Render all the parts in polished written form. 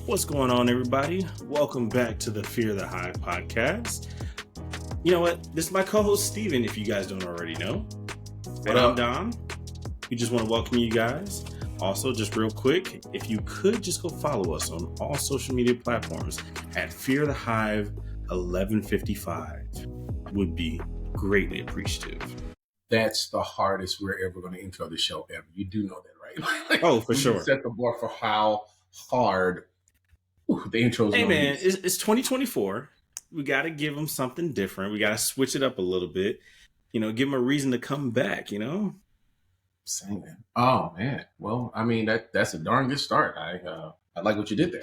What's going on, everybody? Welcome back to the Fear the Hive podcast. You know what? This is my co-host, Steven, if you guys don't already know. And I'm Dom. We just want to welcome you guys. Also, just real quick, if you could just go follow us on all social media platforms at Fear the Hive 1155 would be greatly appreciative. That's the hardest we're ever going to intro the show ever. You do know that, right? Oh, for sure. Set the bar for how hard the intro is. Hey, man, it's 2024. We got to give them something different. We got to switch it up a little bit. You know, give them a reason to come back, you know? Saying that. Oh, man. Well, I mean, that's a darn good start. I like what you did there.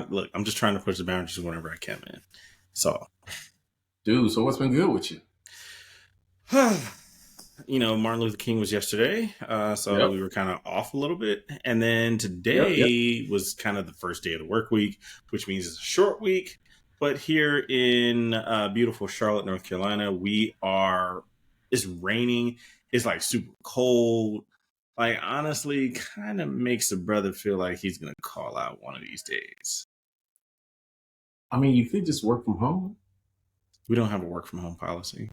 Look, I'm just trying to push the boundaries whenever I can, man. So, dude, so what's been good with you? You know, Martin Luther King was yesterday, so we were kind of off a little bit. And then today was kind of the first day of the work week, which means it's a short week. But here in beautiful Charlotte, North Carolina, it's raining. It's like super cold. Like, honestly, kind of makes a brother feel like he's going to call out one of these days. I mean, you could just work from home. We don't have a work from home policy.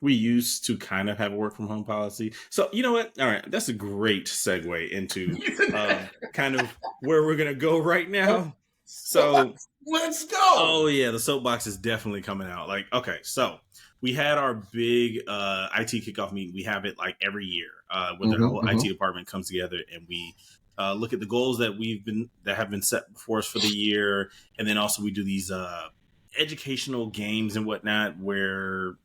We used to kind of have a work from home policy. So, you know what? All right. That's a great segue into kind of where we're going to go right now. So let's go. Oh, yeah. The soapbox is definitely coming out. Like, okay. So we had our big IT kickoff meeting. We have it like every year when the whole IT department comes together and we look at the goals that have been set before us for the year. And then also we do these educational games and whatnot where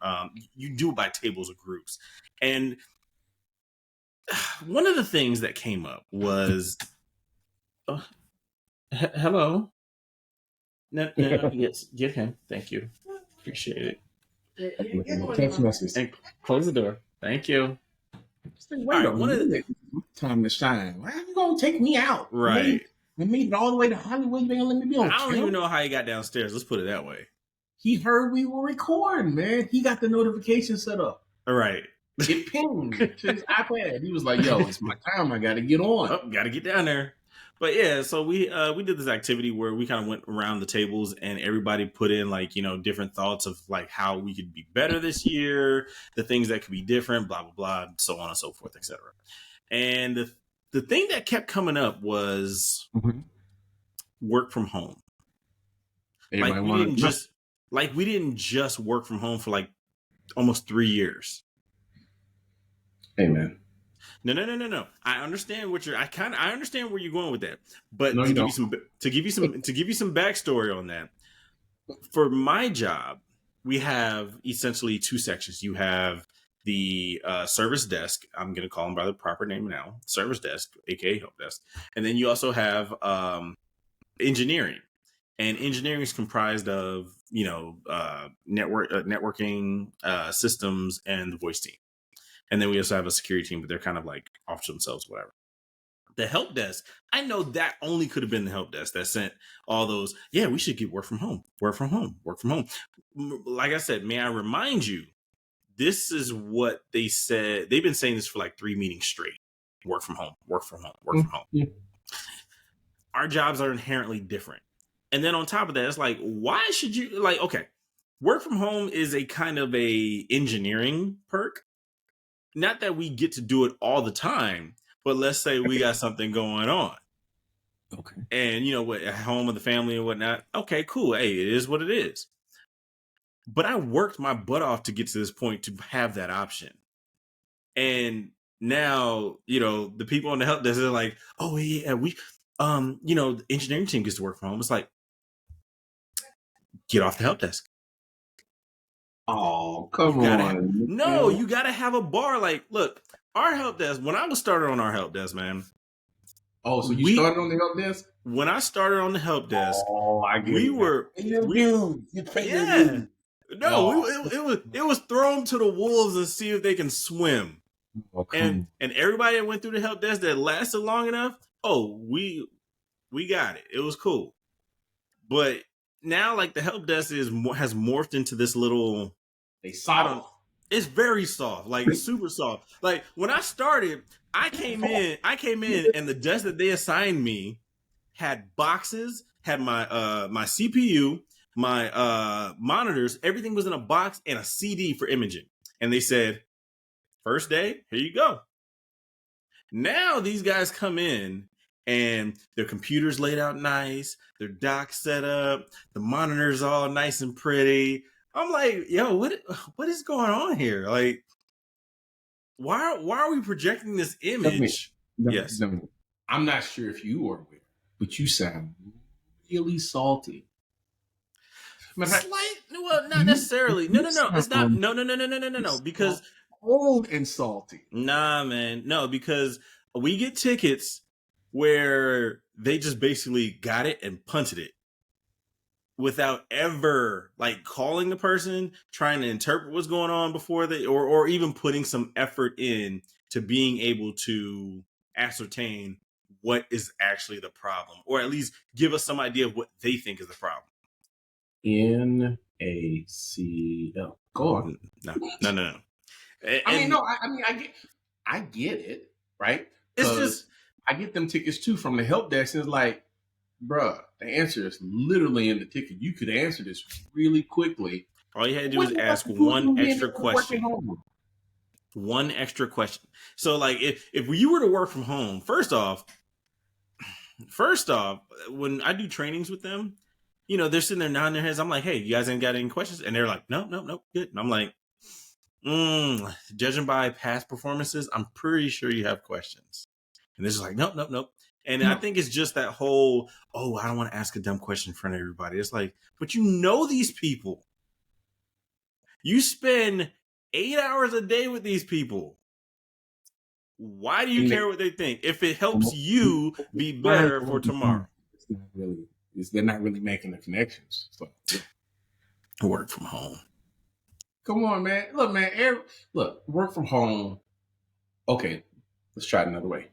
you do it by tables or groups. And one of the things that came up was hello. No, yes, get him. Thank you. Appreciate it. Text message. And close the door. Thank you. Wait a minute. Time to shine. Why are you gonna take me out? Right. We made it all the way to Hollywood. You ain't gonna let me be on. I don't even know how he got downstairs. Let's put it that way. He heard we were recording, man. He got the notification set up. All right. It pinged to his iPad. He was like, yo, it's my time. I got to get on. Oh, got to get down there. But yeah, so we did this activity where we kind of went around the tables and everybody put in like, you know, different thoughts of like how we could be better this year, the things that could be different, blah, blah, blah, so on and so forth, etc. And the thing that kept coming up was work from home. Everybody we didn't just work from home for like almost 3 years. Hey, man. No. I understand I understand where you're going with that. But to give you some backstory on that, for my job, we have essentially two sections. You have the service desk. I'm going to call them by the proper name now. Service desk, aka help desk. And then you also have engineering. And engineering is comprised of, you know, networking systems and the voice team. And then we also have a security team, but they're kind of like off to themselves, whatever. The help desk, I know that only could have been the help desk that sent all those, yeah, we should get work from home. Like I said, may I remind you, this is what they said. They've been saying this for like 3 meetings straight. Work from home. Yeah. Our jobs are inherently different. And then on top of that, it's like, why should you, like, okay, work from home is a kind of a engineering perk. Not that we get to do it all the time, but let's say we got something going on. Okay. And, you know, what, at home with the family and whatnot. Okay, cool. Hey, it is what it is. But I worked my butt off to get to this point to have that option. And now, you know, the people on the help desk are like, oh, yeah, we, you know, the engineering team gets to work from home. It's like, get off the help desk. Oh, come on. No, you got to have a bar. Like, look, our help desk, when I was started on our help desk, man. Oh, so you started on the help desk? When I started on the help desk, I get we were. You yeah. No, it was throw them to the wolves and see if they can swim. Okay. And everybody that went through the help desk that lasted long enough, we got it. It was cool. But now, like, the help desk has morphed into this little. They solve. It's very soft, like super soft. Like when I started, I came in, and the desk that they assigned me had boxes, had my CPU, my monitors, everything was in a box and a CD for imaging. And they said, first day, here you go. Now these guys come in and their computers laid out nice, their dock set up, the monitors all nice and pretty. I'm like, yo, what is going on here? Like, why are we projecting this image? Yes. I'm not sure if you are aware, but you sound really salty. Slight, well, not necessarily. No. It's not. No. Because cold and salty. Nah, man, no. Because we get tickets where they just basically got it and punted it without ever like calling the person, trying to interpret what's going on before they, or even putting some effort in to being able to ascertain what is actually the problem, or at least give us some idea of what they think is the problem. NACL. Go on. No. I get it, right? It's just I get them tickets too from the help desk, and it's like, bruh, the answer is literally in the ticket. You could answer this really quickly. All you had to do is ask one extra question. One extra question. So, like, if you were to work from home, first off, when I do trainings with them, you know, they're sitting there nodding their heads. I'm like, hey, you guys ain't got any questions? And they're like, no, good. And I'm like, judging by past performances, I'm pretty sure you have questions. And they're just like, nope. And I think it's just that whole, I don't want to ask a dumb question in front of everybody. It's like, but you know these people. You spend 8 hours a day with these people. Why do you care what they think? If it helps you be better for tomorrow. They're not really making the connections. So, work from home. Come on, man. Look, man. Work from home. Okay, let's try it another way.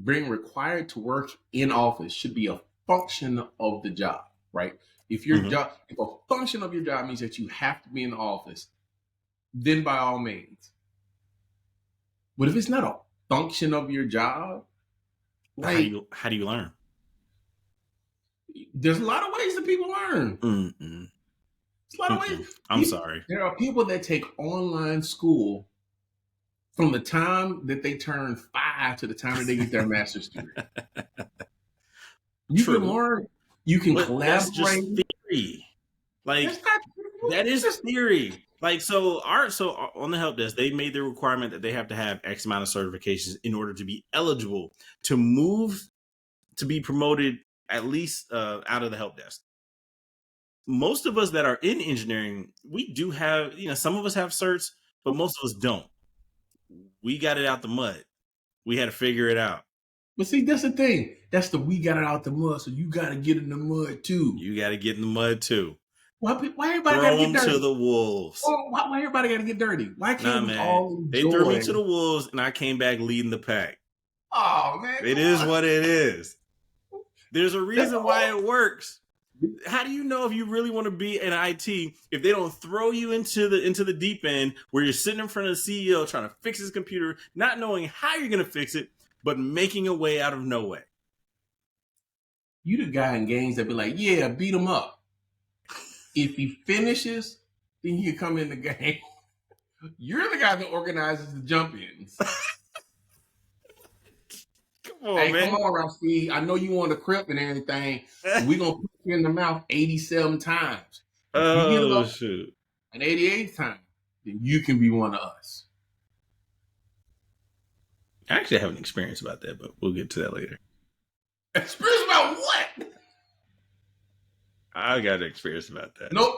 Being required to work in office should be a function of the job, right? If your job, if a function of your job means that you have to be in the office, then by all means. But if it's not a function of your job, like, how do you learn? There's a lot of ways that people learn. There's a lot of ways. I'm sorry. There are people that take online school from the time that they turn 5 to the time that they get their master's degree. You can learn. You can collaborate. That's just theory. Like, that is theory. Like, so on the help desk, they made the requirement that they have to have X amount of certifications in order to be eligible to move, to be promoted at least out of the help desk. Most of us that are in engineering, we do have, some of us have certs, but most of us don't. We got it out the mud. We had to figure it out. But see, that's the thing. We got it out the mud, so you got to get in the mud too. You got to get in the mud too. Why everybody got to get dirty? To the wolves. Why everybody got to get dirty? Why can't we all enjoy? They threw me to the wolves, and I came back leading the pack. Oh, man. It is what it is. There's a reason why it works. How do you know if you really want to be in IT if they don't throw you into the deep end where you're sitting in front of the CEO trying to fix his computer, not knowing how you're going to fix it, but making a way out of no way? You the guy in games that be like, yeah, beat him up. If he finishes, then you come in the game. You're the guy that organizes the jump-ins. Come on, man. Come on, Ralphie. I know you want to crip and everything. We're going to put you in the mouth 87 times. Oh, shoot. An 88th time, then you can be one of us. I actually have an experience about that, but we'll get to that later. Experience about what? I got an experience about that. Nope.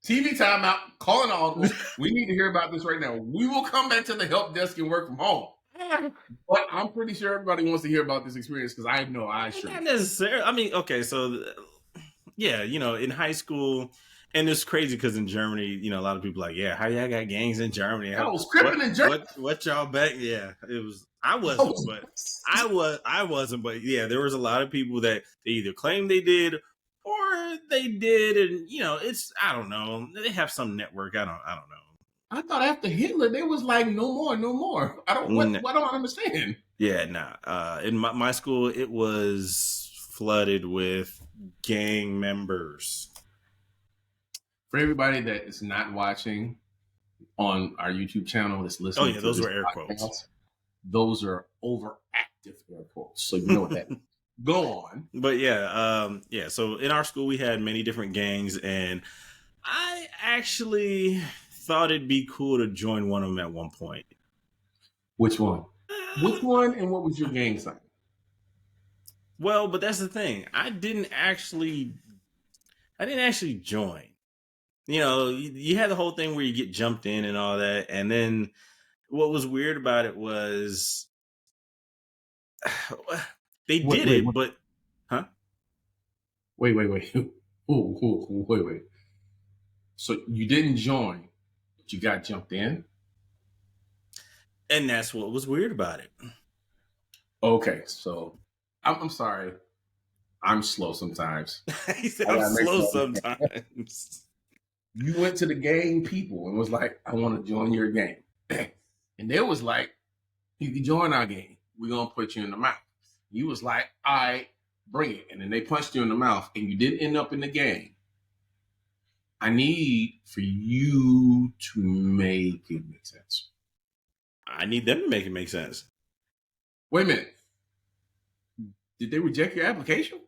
TV timeout. Calling audible. We need to hear about this right now. We will come back to the help desk and work from home. But I'm pretty sure everybody wants to hear about this experience because I know I sure. Not necessarily. I mean, okay, so yeah, in high school, and it's crazy because in Germany, a lot of people are like, yeah, how y'all got gangs in Germany? I was cripping in Germany. What y'all back? Yeah, it was. I wasn't, but yeah, there was a lot of people that they either claimed they did or they did, and it's, I don't know. They have some network. I don't know. I thought after Hitler, they was like, no more, no more. I don't, what don't I understand? Yeah, nah. In my school, it was flooded with gang members. For everybody that is not watching on our YouTube channel, that's listening to those this were air podcast, quotes. those are overactive air quotes. So you know what that means. Go on. But yeah. So in our school, we had many different gangs, and I actually thought it'd be cool to join one of them at one point. Which one? Which one, and what was your gang sign? Well, but that's the thing. I didn't actually join. You know, you had the whole thing where you get jumped in and all that, and then what was weird about it was they did it, but huh? Wait. Wait. So you didn't join, but you got jumped in? And that's what was weird about it. Okay, so I'm sorry. I'm slow sometimes. I'm slow sometimes. You went to the gang people and was like, I want to join your gang. And they was like, you can join our gang. We're going to put you in the mouth. You was like, all right, bring it. And then they punched you in the mouth and you did end up in the gang. I need for you to make it make sense. I need them to make it make sense. Wait a minute. Did they reject your application?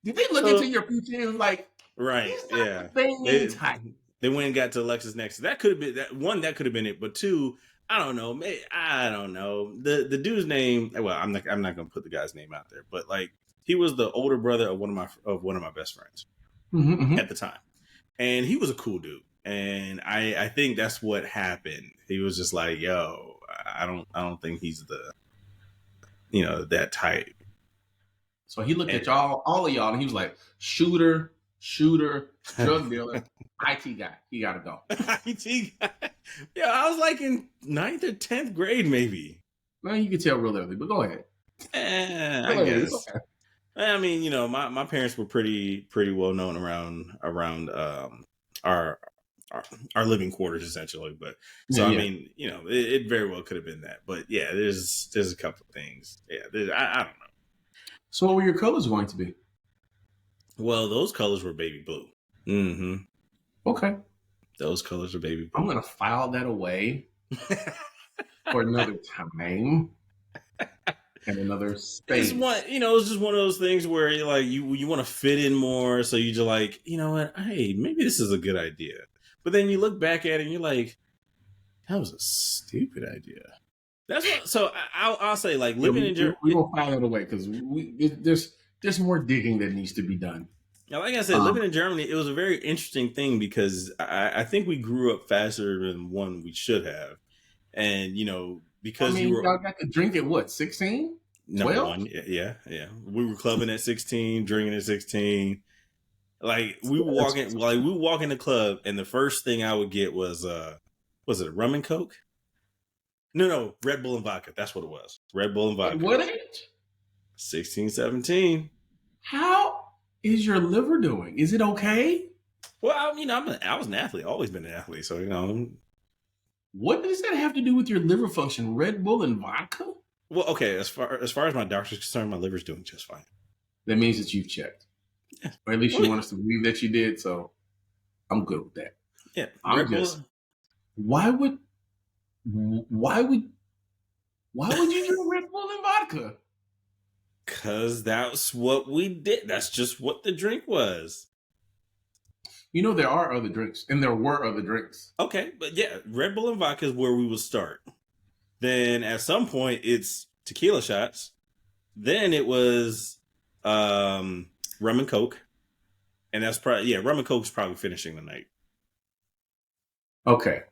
Did they look into your future and like, right? Yeah. They went and got to LexisNexis. That could have been that one. That could have been it. But two, I don't know. I don't know. The dude's name. Well, I'm not going to put the guy's name out there. But like, he was the older brother of one of my best friends at the time, and he was a cool dude. And I think that's what happened. He was just like, yo, I don't think he's that type. So he looked at y'all, all of y'all, and he was like, shooter, drug dealer, IT guy. He got to go. IT guy. Yeah, I was like in 9th or 10th grade, maybe. Well, you can tell real early, but go ahead. I guess. Okay. I mean, my parents were pretty well known around our living quarters, essentially. But so I mean, it very well could have been that. But yeah, there's a couple of things. Yeah, I don't know. So what were your colors going to be? Well, those colors were baby blue. Mm-hmm. Okay. Those colors are baby blue. I'm gonna file that away for another time and another space. It's just one of those things where you're like you want to fit in more, so you just like, you know what? Hey, maybe this is a good idea. But then you look back at it and you're like, that was a stupid idea. That's what. So I'll say, like, living in Germany. We will file it away because there's more digging that needs to be done. Now, like I said, living in Germany, it was a very interesting thing because I think we grew up faster than one we should have, and because y'all got to drink at what, 16? Number one, yeah. We were clubbing at 16, drinking at 16. Like we were walking in the club, and the first thing I would get was it a rum and coke? No, Red Bull and vodka. That's what it was. Red Bull and vodka. At what age? 16, 17. How is your liver doing? Is it okay? Well, I was an athlete. Always been an athlete. So, What does that have to do with your liver function? Red Bull and vodka? Well, okay. As far as my doctor's concerned, my liver's doing just fine. That means that you've checked. Yeah. Or at least you want us to believe that you did. So I'm good with that. Yeah. Why would you drink Red Bull and vodka? Because that's what we did. That's just what the drink was. There are other drinks, and there were other drinks. Okay, but yeah, Red Bull and vodka is where we would start. Then at some point, it's tequila shots. Then it was rum and coke, and that's probably rum and coke's probably finishing the night. Okay,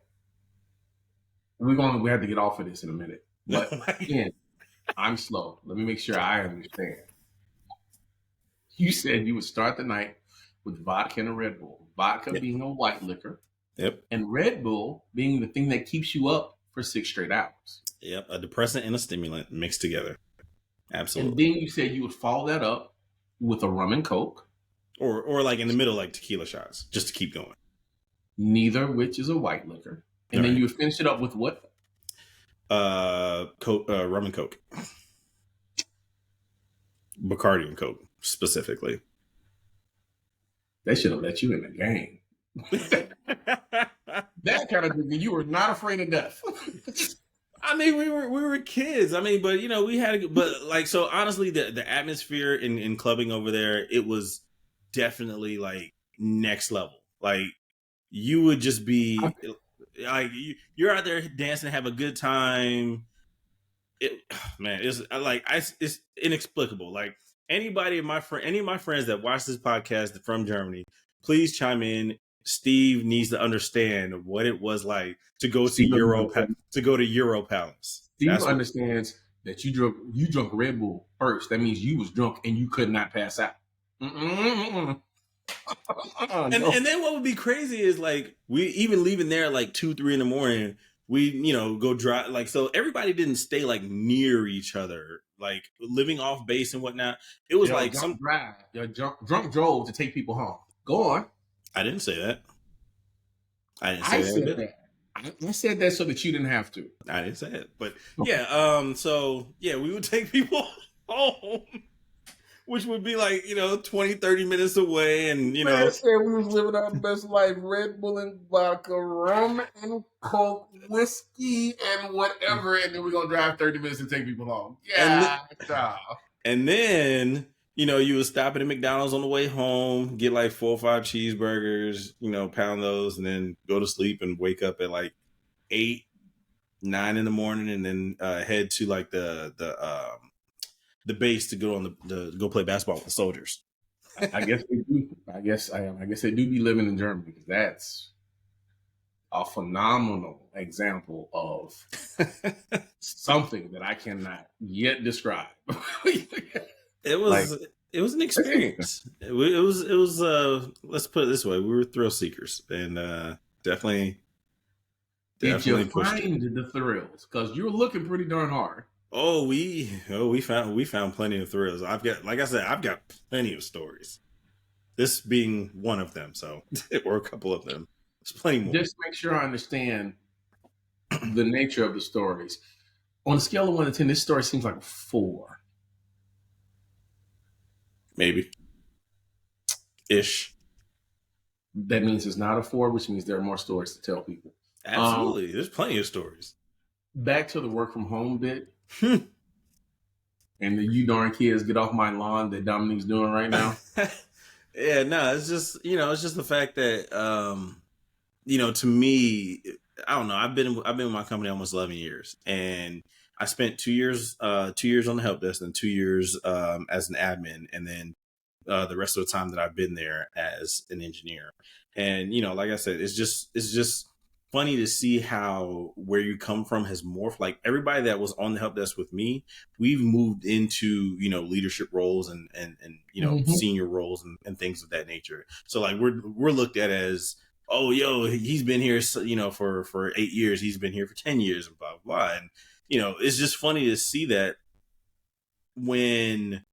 we have to get off of this in a minute. But again, I'm slow. Let me make sure I understand. You said you would start the night with vodka and a Red Bull. Vodka being a white liquor. Yep. And Red Bull being the thing that keeps you up for 6 straight hours. Yep. A depressant and a stimulant mixed together. Absolutely. And then you said you would follow that up with a rum and coke. or like in the middle, like tequila shots, just to keep going. Neither which is a white liquor. And then you would finish it up with what? Rum and Coke. Bacardi and Coke, specifically. They should have let you in the game. That kind of thing, you were not afraid of death. I mean, we were kids. I mean, but we had, but like, so honestly, the atmosphere in clubbing over there, it was definitely like next level. Like, you would just be like, you're out there dancing, have a good time. It's inexplicable. Like, any of my friends that watch this podcast from Germany, please chime in. Steve needs to understand what it was like to go to Euro Palace. Steve understands that you drunk Red Bull first. That means you was drunk and you could not pass out. And then what would be crazy is like, we even leaving there at like 2-3 in the morning, we go drive, like, so everybody didn't stay like near each other, like living off base and whatnot. It was like drunk drove to take people home. Go on. I didn't say that. I said that. I said that so that you didn't have to. I didn't say it, but yeah. So yeah, we would take people home, which would be like 20-30 minutes away, and Man said we was living our best life: Red Bull and vodka, rum and Coke, whiskey and whatever, and then we're gonna drive 30 minutes to take people home. Yeah, and then. You would stop at a McDonald's on the way home, get like 4 or 5 cheeseburgers, pound those, and then go to sleep and wake up at like 8, 9 in the morning, and then head to like the base to go play basketball with the soldiers. I guess they do. I guess they do be living in Germany, because that's a phenomenal example of something that I cannot yet describe. It was an experience. It was let's put it this way: we were thrill seekers, and definitely. Did you find the thrills? Because you were looking pretty darn hard. We found plenty of thrills. I've got plenty of stories. This being one of them, so or a couple of them. There's plenty more. Just make sure I understand the nature of the stories. On a scale of 1 to 10, this story seems like a 4. Maybe. Ish. That means it's not a 4, which means there are more stories to tell people. Absolutely. There's plenty of stories. Back to the work from home bit. And the you darn kids get off my lawn that Dominique's doing right now. Yeah, no, it's just, it's just the fact that, to me, I don't know. I've been with my company almost 11 years, and I spent 2 years on the help desk and 2 years as an admin, and then the rest of the time that I've been there as an engineer. And like I said, it's just funny to see how where you come from has morphed. Like, everybody that was on the help desk with me, we've moved into leadership roles and senior roles and things of that nature. So like we're looked at as, oh, he's been here for 8 years, he's been here for 10 years, and blah blah. And it's just funny to see that when,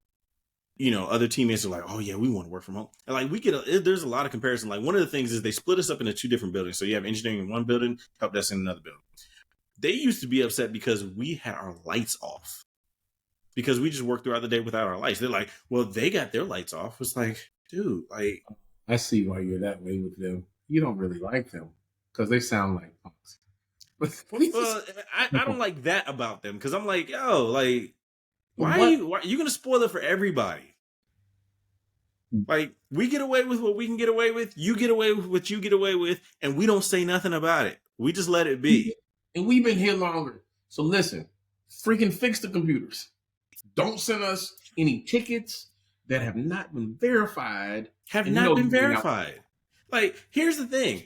other teammates are like, oh yeah, we want to work from home. And like, there's a lot of comparison. Like, one of the things is they split us up into 2 different buildings. So you have engineering in one building, help desk in another building. They used to be upset because we had our lights off, because we just worked throughout the day without our lights. They're like, well, they got their lights off. It's like, dude, like, I see why you're that way with them. You don't really like them because they sound like punks. Well, I don't like that about them, because I'm like, why are you gonna spoil it for everybody? Like, we get away with what we can get away with, you get away with what you get away with, and we don't say nothing about it. We just let it be. And we've been here longer. So listen, freaking fix the computers. Don't send us any tickets that have not been verified. Like, here's the thing.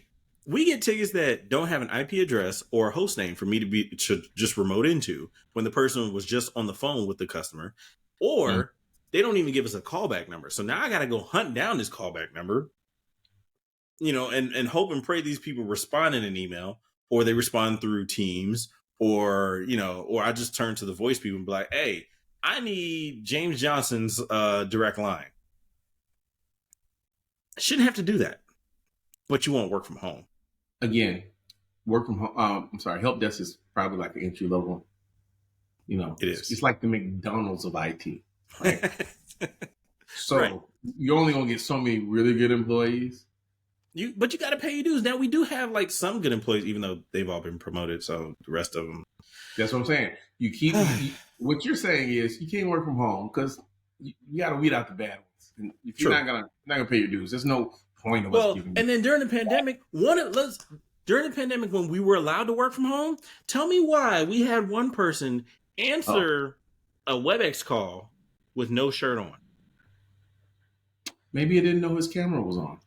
We get tickets that don't have an IP address or a host name for me to just remote into when the person was just on the phone with the customer, or they don't even give us a callback number. So now I got to go hunt down this callback number, and hope and pray these people respond in an email, or they respond through Teams, or I just turn to the voice people and be like, hey, I need James Johnson's direct line. Shouldn't have to do that, but you won't work from home. Again, work from home. I'm sorry, help desk is probably like the entry level. You know, It is. It's like the McDonald's of IT, right? So right. you're only gonna get so many really good employees. But you got to pay your dues. Now we do have like some good employees, even though they've all been promoted. So the rest of them. That's what I'm saying. You keep what you're saying is you can't work from home because you got to weed out the bad ones. And if you're not gonna pay your dues, there's no point of us giving. And then during the pandemic, during the pandemic when we were allowed to work from home, tell me why we had one person answer a WebEx call with no shirt on. Maybe he didn't know his camera was on.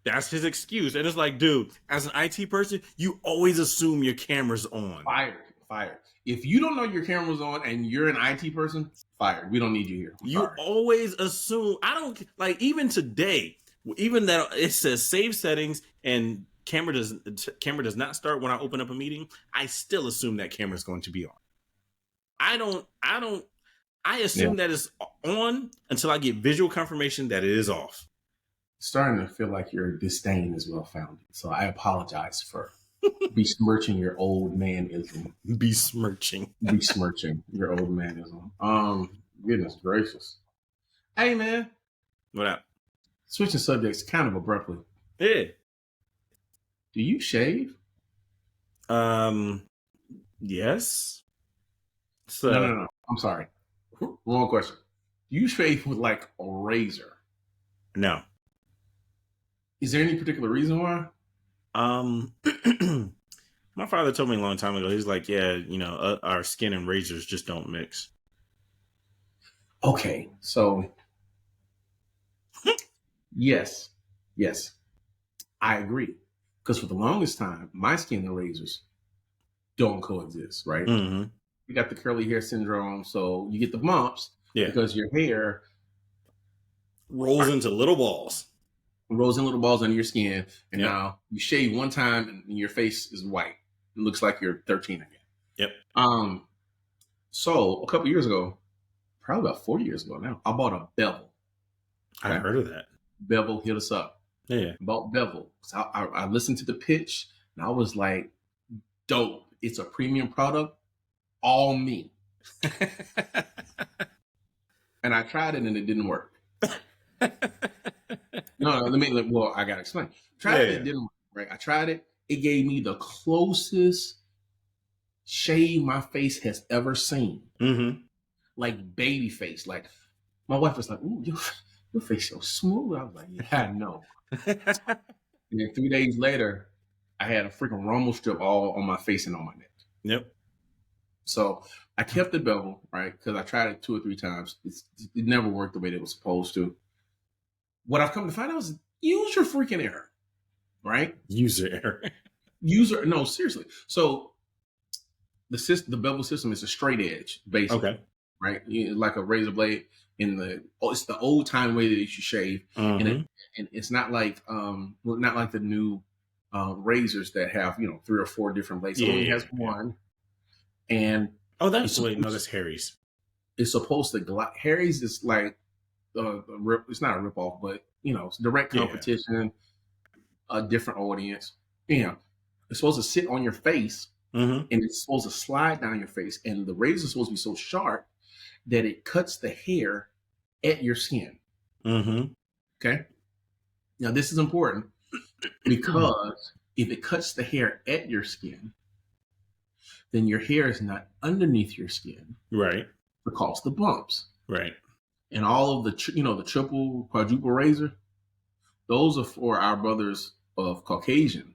That's his excuse. And it's like, dude, as an IT person, you always assume your camera's on. Fired. If you don't know your camera's on and you're an IT person, fired. We don't need you here. You always assume. I don't like even today, even that it says save settings and camera does not start when I open up a meeting. I still assume that camera's going to be on. I assume that it's on until I get visual confirmation that it is off. Starting to feel like your disdain is well founded. So I apologize for besmirching your old manism. Besmirching your old manism. Goodness gracious. Hey man. What up? Switching subjects kind of abruptly. Yeah. Do you shave? Yes. So No. I'm sorry. Wrong question. Do you shave with like a razor? No. Is there any particular reason why? My father told me a long time ago. He's like, yeah, our skin and razors just don't mix. Okay, so yes, I agree. Because for the longest time, my skin and razors don't coexist, right? Mm-hmm. You got the curly hair syndrome, so you get the bumps because your hair rolls into little balls. Rolls in little balls under your skin, and now you shave one time and your face is white. It looks like you're 13 again. Yep. So a couple years ago, probably about 4 years ago now, I bought a bevel. I heard of that. Bevel hit us up. Yeah. Bought bevel. So I listened to the pitch and I was like, dope. It's a premium product. All me. And I tried it and it didn't work. No, I gotta explain. It didn't work, right? I tried it. It gave me the closest shave my face has ever seen. Mm-hmm. Like baby face. Like my wife was like, ooh, your face so smooth. I was like, yeah, I know. And then 3 days later, I had a freaking rumble strip all on my face and on my neck. Yep. So I kept the bevel, right? Because I tried it 2 or 3 times. It never worked the way that it was supposed to. What I've come to find out is use your freaking error, right? User error. No, seriously. So the bevel system is a straight edge, basically. Okay. Right? Like a razor blade it's the old time way that you should shave. Mm-hmm. And it's not like the new razors that have 3 or 4 different blades. It only has one. And that's Harry's. It's supposed to Harry's is like it's not a ripoff, but it's direct competition, a different audience. It's supposed to sit on your face, and it's supposed to slide down your face, and the razor is supposed to be so sharp that it cuts the hair at your skin. Mm-hmm. Okay. Now this is important because if it cuts the hair at your skin, then your hair is not underneath your skin, right? To cause the bumps, right? And all of the the triple, quadruple razor, those are for our brothers of Caucasian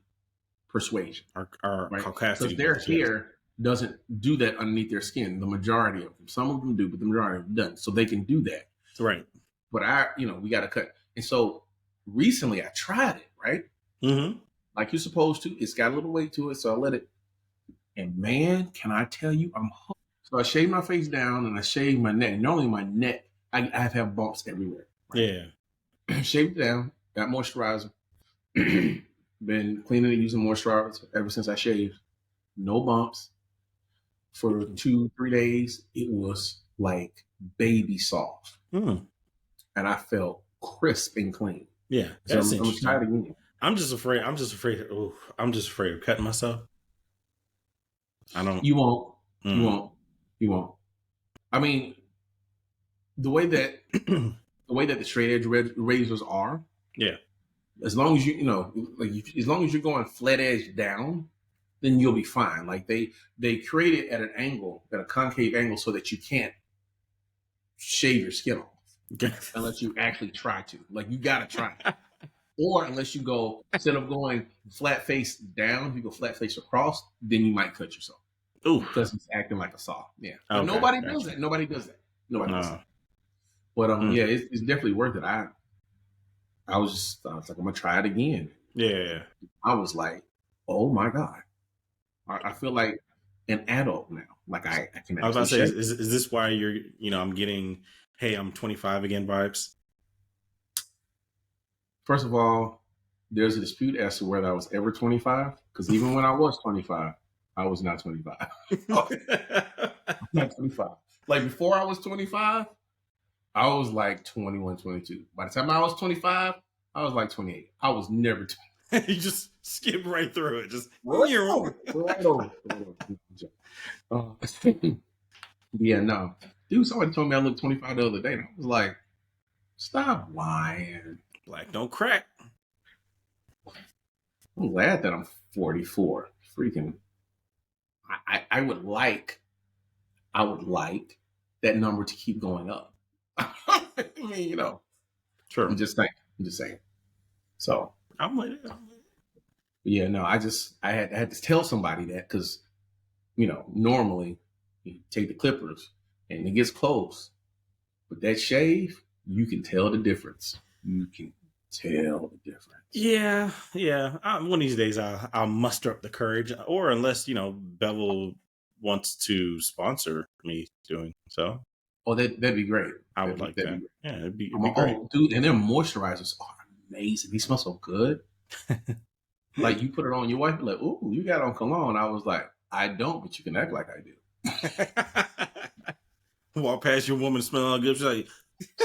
persuasion, our right? Caucasian, because their hair doesn't do that underneath their skin. The majority of them, some of them do, but the majority of them doesn't. So they can do that, right? But we got to cut. And so recently, I tried it, right? Mm-hmm. Like you're supposed to. It's got a little weight to it, so I let it. And man, can I tell you, I'm hooked. So I shaved my face down and I shaved my neck. Normally my neck, I have bumps everywhere. Right? Yeah. Shaved it down, got moisturizer. Been cleaning it using moisturizer ever since I shaved. No bumps. For 2-3 days, it was like baby soft. And I felt crisp and clean. Yeah, So that's I'm gonna try interesting. it again. I'm just afraid. I'm just afraid of cutting myself. I don't. You won't. You Mm. won't. You won't. I mean, the way that the straight edge razors are, Yeah. as long as as long as you're going flat edge down, then you'll be fine. Like they create it at an angle, at a concave angle, so that you can't shave your skin off unless you actually try to. Like you gotta try. Or unless you go, instead of going flat face down, if you go flat face across, then you might cut yourself. Ooh. Because it's acting like a saw. Yeah. But Okay. nobody does Gotcha. that. Nobody does that. Nobody does Uh, that. But mm. yeah, it's definitely worth it. I was like, I'm gonna try it again. Yeah. I was like, oh my God. I feel like an adult now. Like I can I was about actually to say, shave. is this why you're, I'm getting, hey, I'm 25 again vibes? First of all, there's a dispute as to whether I was ever 25. Because even when I was 25, I was not 25. I'm not 25. Like before I was 25, I was like 21, 22. By the time I was 25, I was like 28. I was never You just skip right through it. Just right over. Yeah, no. Dude, somebody told me I looked 25 the other day, and I was like, stop lying. Black don't crack. I'm glad that I'm 44. Freaking, I would like that number to keep going up. I mean, Sure. I'm just saying. So I'm with it. yeah, no, I had to tell somebody that because normally you take the clippers and it gets close, but that shave, you can tell the difference. You can tell the difference. Yeah. One of these days, I'll muster up the courage, or unless Bevel wants to sponsor me doing so. Oh, that'd be great. I would like that. Be Yeah, it'd be great. great. Oh, dude, and their moisturizers are amazing. They smell so good. Like you put it on, your wife be like, "Ooh, you got on cologne." I was like, "I don't, but you can act like I do." Walk past your woman smelling good, she's like,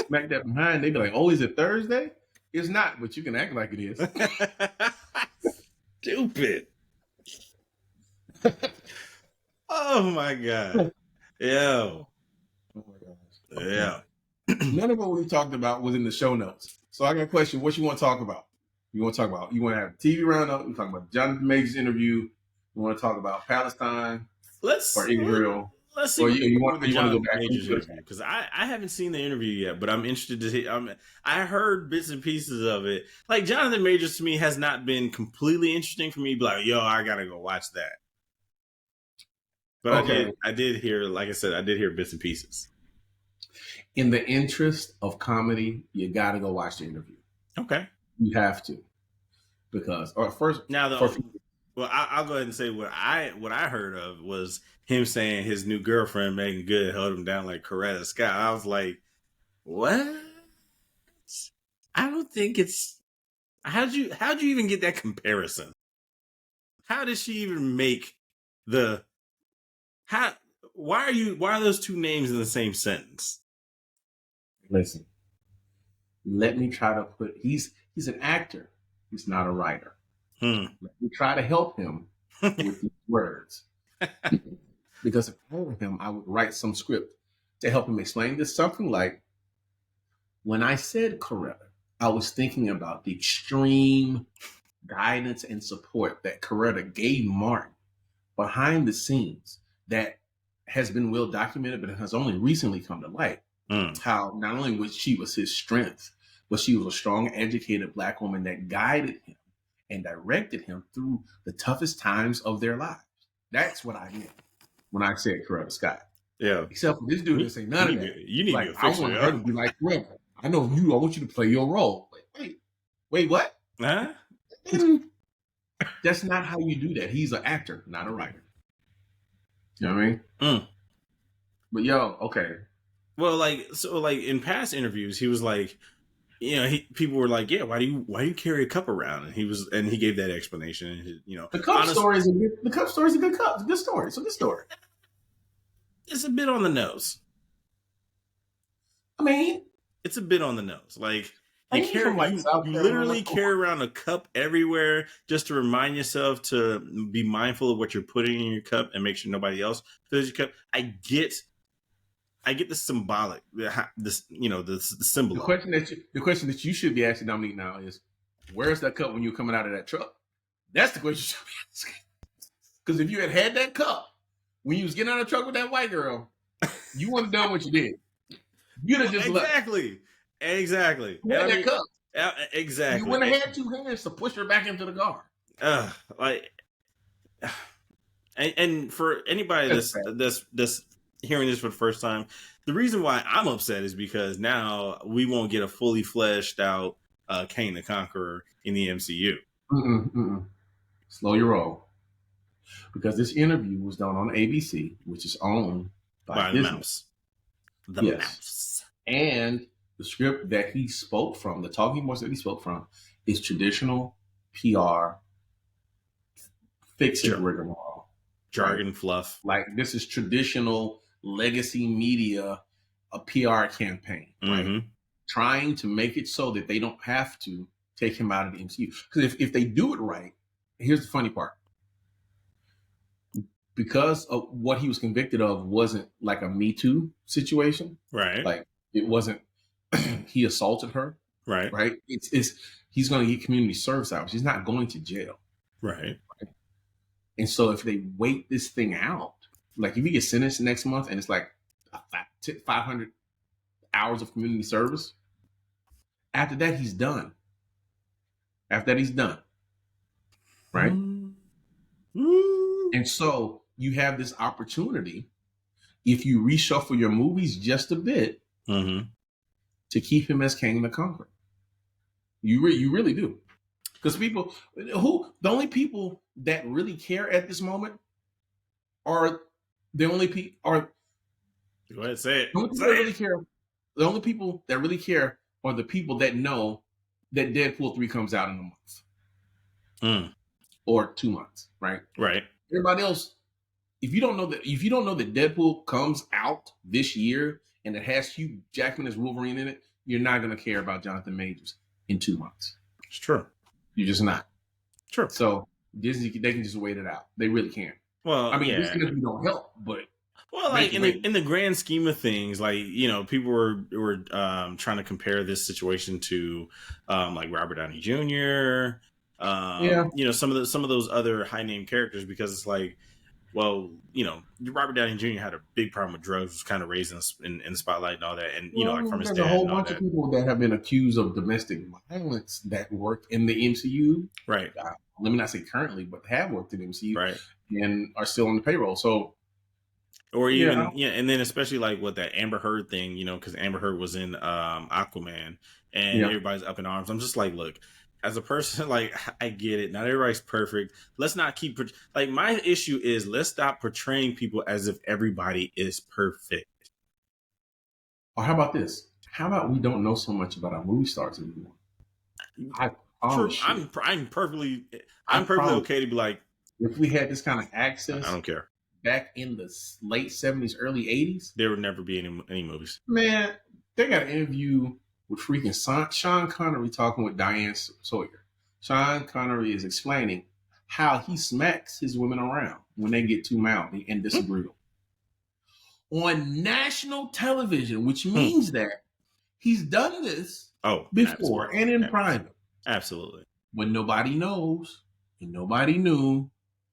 smack that behind. They be like, "Oh, is it Thursday?" It's not, but you can act like it is. Stupid. Oh my God. Yo. Oh my gosh. Okay. Yeah. None of what we talked about was in the show notes. So I got a question. What you want to talk about? You want to have a TV roundup? You talk about Jonathan Major's interview. You want to talk about Palestine or Israel? Let's see. Or you want to go back because I haven't seen the interview yet, but I'm interested to see. I heard bits and pieces of it. Like Jonathan Majors to me has not been completely interesting for me. Be like, yo, I gotta go watch that. But okay. I did hear, like I said, I did hear bits and pieces. In the interest of comedy, you got to go watch the interview. Okay. You have to. Because, I'll go ahead and say what I heard of was him saying his new girlfriend, Megan Good, held him down like Coretta Scott. I was like, what? I don't think it's... How'd you even get that comparison? How did she even make the... Why are those two names in the same sentence? Listen, let me try to put... He's an actor. He's not a writer. Let me try to help him with these words. Because if I were him, I would write some script to help him explain this. Something like, when I said Coretta, I was thinking about the extreme guidance and support that Coretta gave Martin behind the scenes that has been well documented, but it has only recently come to light. How not only was she his strength, but she was a strong, educated Black woman that guided him and directed him through the toughest times of their lives. That's what I meant when I said Coretta Scott. Yeah. Except for this dude didn't say none of that. You need like, to be a I want her to be like, Coretta, I know you. I want you to play your role. Wait, what? Huh? That's not how you do that. He's an actor, not a writer. You know what I mean? But okay. Well, like in past interviews, he was like, people were like, yeah, why do you carry a cup around? And he gave that explanation. And the cup story is a good cup. It's a good story. It's a good story. It's a bit on the nose. I mean, it's a bit on the nose. Like Ain't he from like You South Carolina? literally carry around a cup everywhere just to remind yourself to be mindful of what you're putting in your cup and make sure nobody else fills your cup. I get the symbolic, this the symbol. The question that you should be asking Dominique now is, where's that cup when you're coming out of that truck? That's the question you should be asking. Because if you had that cup when you was getting out of the truck with that white girl, you wouldn't have done what you did. You'd have just exactly. You had that cup. Exactly. You wouldn't have had 2 hands to push her back into the car. And for anybody that's hearing this for the first time, the reason why I'm upset is because now we won't get a fully fleshed out Kang the Conqueror in the MCU. Slow your roll. Because this interview was done on ABC, which is owned by the Mouse. The Mouse. And the script that he spoke from, the talking points that he spoke from, is traditional PR fiction rigmarole. Jargon fluff. Like this is traditional legacy media, a PR campaign, right? Trying to make it so that they don't have to take him out of the MCU. Because if they do it right, here's the funny part. Because of what he was convicted of wasn't like a Me Too situation. Right. Like it wasn't he assaulted her. Right. Right. It's he's gonna get community service hours. He's not going to jail. Right. And so if they wait this thing out, like if he gets sentenced next month and it's like 500 hours of community service, after that he's done. After that he's done. Right? And so you have this opportunity, if you reshuffle your movies just a bit, to keep him as Kang the Conqueror. You really do. Because the only people that really care at this moment are the only people are. Go ahead, say it. The only people that really care are the people that know that Deadpool 3 comes out in a month. Or 2 months, right? Right. Everybody else, if you don't know that Deadpool comes out this year and it has Hugh Jackman as Wolverine in it, you're not going to care about Jonathan Majors in 2 months. It's true. You're just not. True. So Disney, they can just wait it out. They really can. Well, I mean, this interview don't help, but like in the grand scheme of things, like people were trying to compare this situation to like Robert Downey Jr. Some of those other high name characters, because it's like, well, Robert Downey Jr. had a big problem with drugs, was kind of raised in the spotlight and all that, and like from his dad. There's a whole bunch of people that have been accused of domestic violence that work in the MCU, right? Let me not say currently, but have worked in the MCU, right, and are still on the payroll. So, or even and then especially like what that Amber Heard thing, because Amber Heard was in Aquaman, and everybody's up in arms. I'm just like, look. As a person, like, I get it. Not everybody's perfect. Let's not keep like, my issue is let's stop portraying people as if everybody is perfect. Or how about this? How about we don't know so much about our movie stars anymore? I'm perfectly okay to be like, if we had this kind of access, I don't care. Back in the late 70s, early 80s, there would never be any movies. Man, they got an interview with freaking Sean Connery talking with Diane Sawyer. Sean Connery is explaining how he smacks his women around when they get too mouthy and disagreeable. On national television, which means that he's done this before and in private. Absolutely. When nobody knows and nobody knew,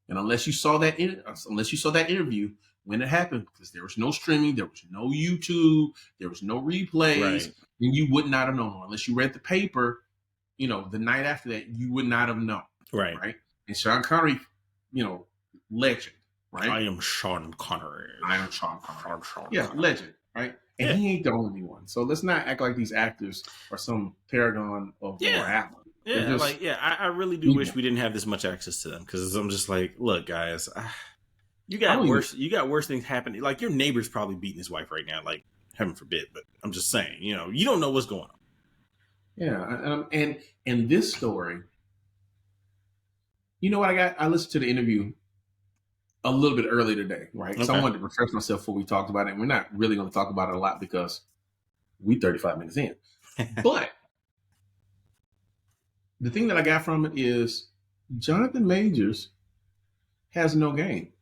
and unless you saw that interview when it happened, because there was no streaming, there was no YouTube, there was no replays, and you would not have known unless you read the paper. The night after that, you would not have known. Right. And Sean Connery, legend. Right. I am Sean Connery. Yeah, legend. Right. And he ain't the only one. So let's not act like these actors are some paragon of morality. I really do wish we didn't have this much access to them, because I'm just like, look, guys, you got worse things happening. Like, your neighbor's probably beating his wife right now. Like, heaven forbid, but I'm just saying, you don't know what's going on. Yeah, and this story, you know what I listened to the interview a little bit early today, right? Because I wanted to refresh myself before we talked about it. And we're not really going to talk about it a lot because we 35 minutes in. But the thing that I got from it is Jonathan Majors has no game.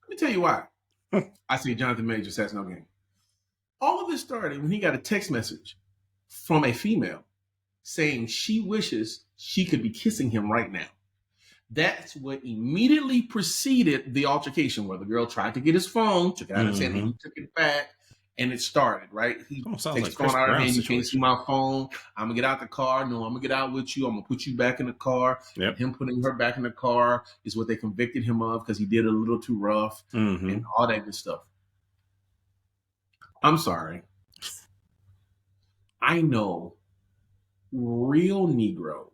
Let me tell you why. I say Jonathan Majors has no game. All of this started when he got a text message from a female saying she wishes she could be kissing him right now. That's what immediately preceded the altercation where the girl tried to get his phone, took it out of his hand, and he took it back, and it started, right? He takes like his phone out of her hand, you can't see my phone. I'm going to get out the car. No, I'm going to get out with you. I'm going to put you back in the car. Yep. Him putting her back in the car is what they convicted him of because he did it a little too rough and all that good stuff. I'm sorry. I know real Negroes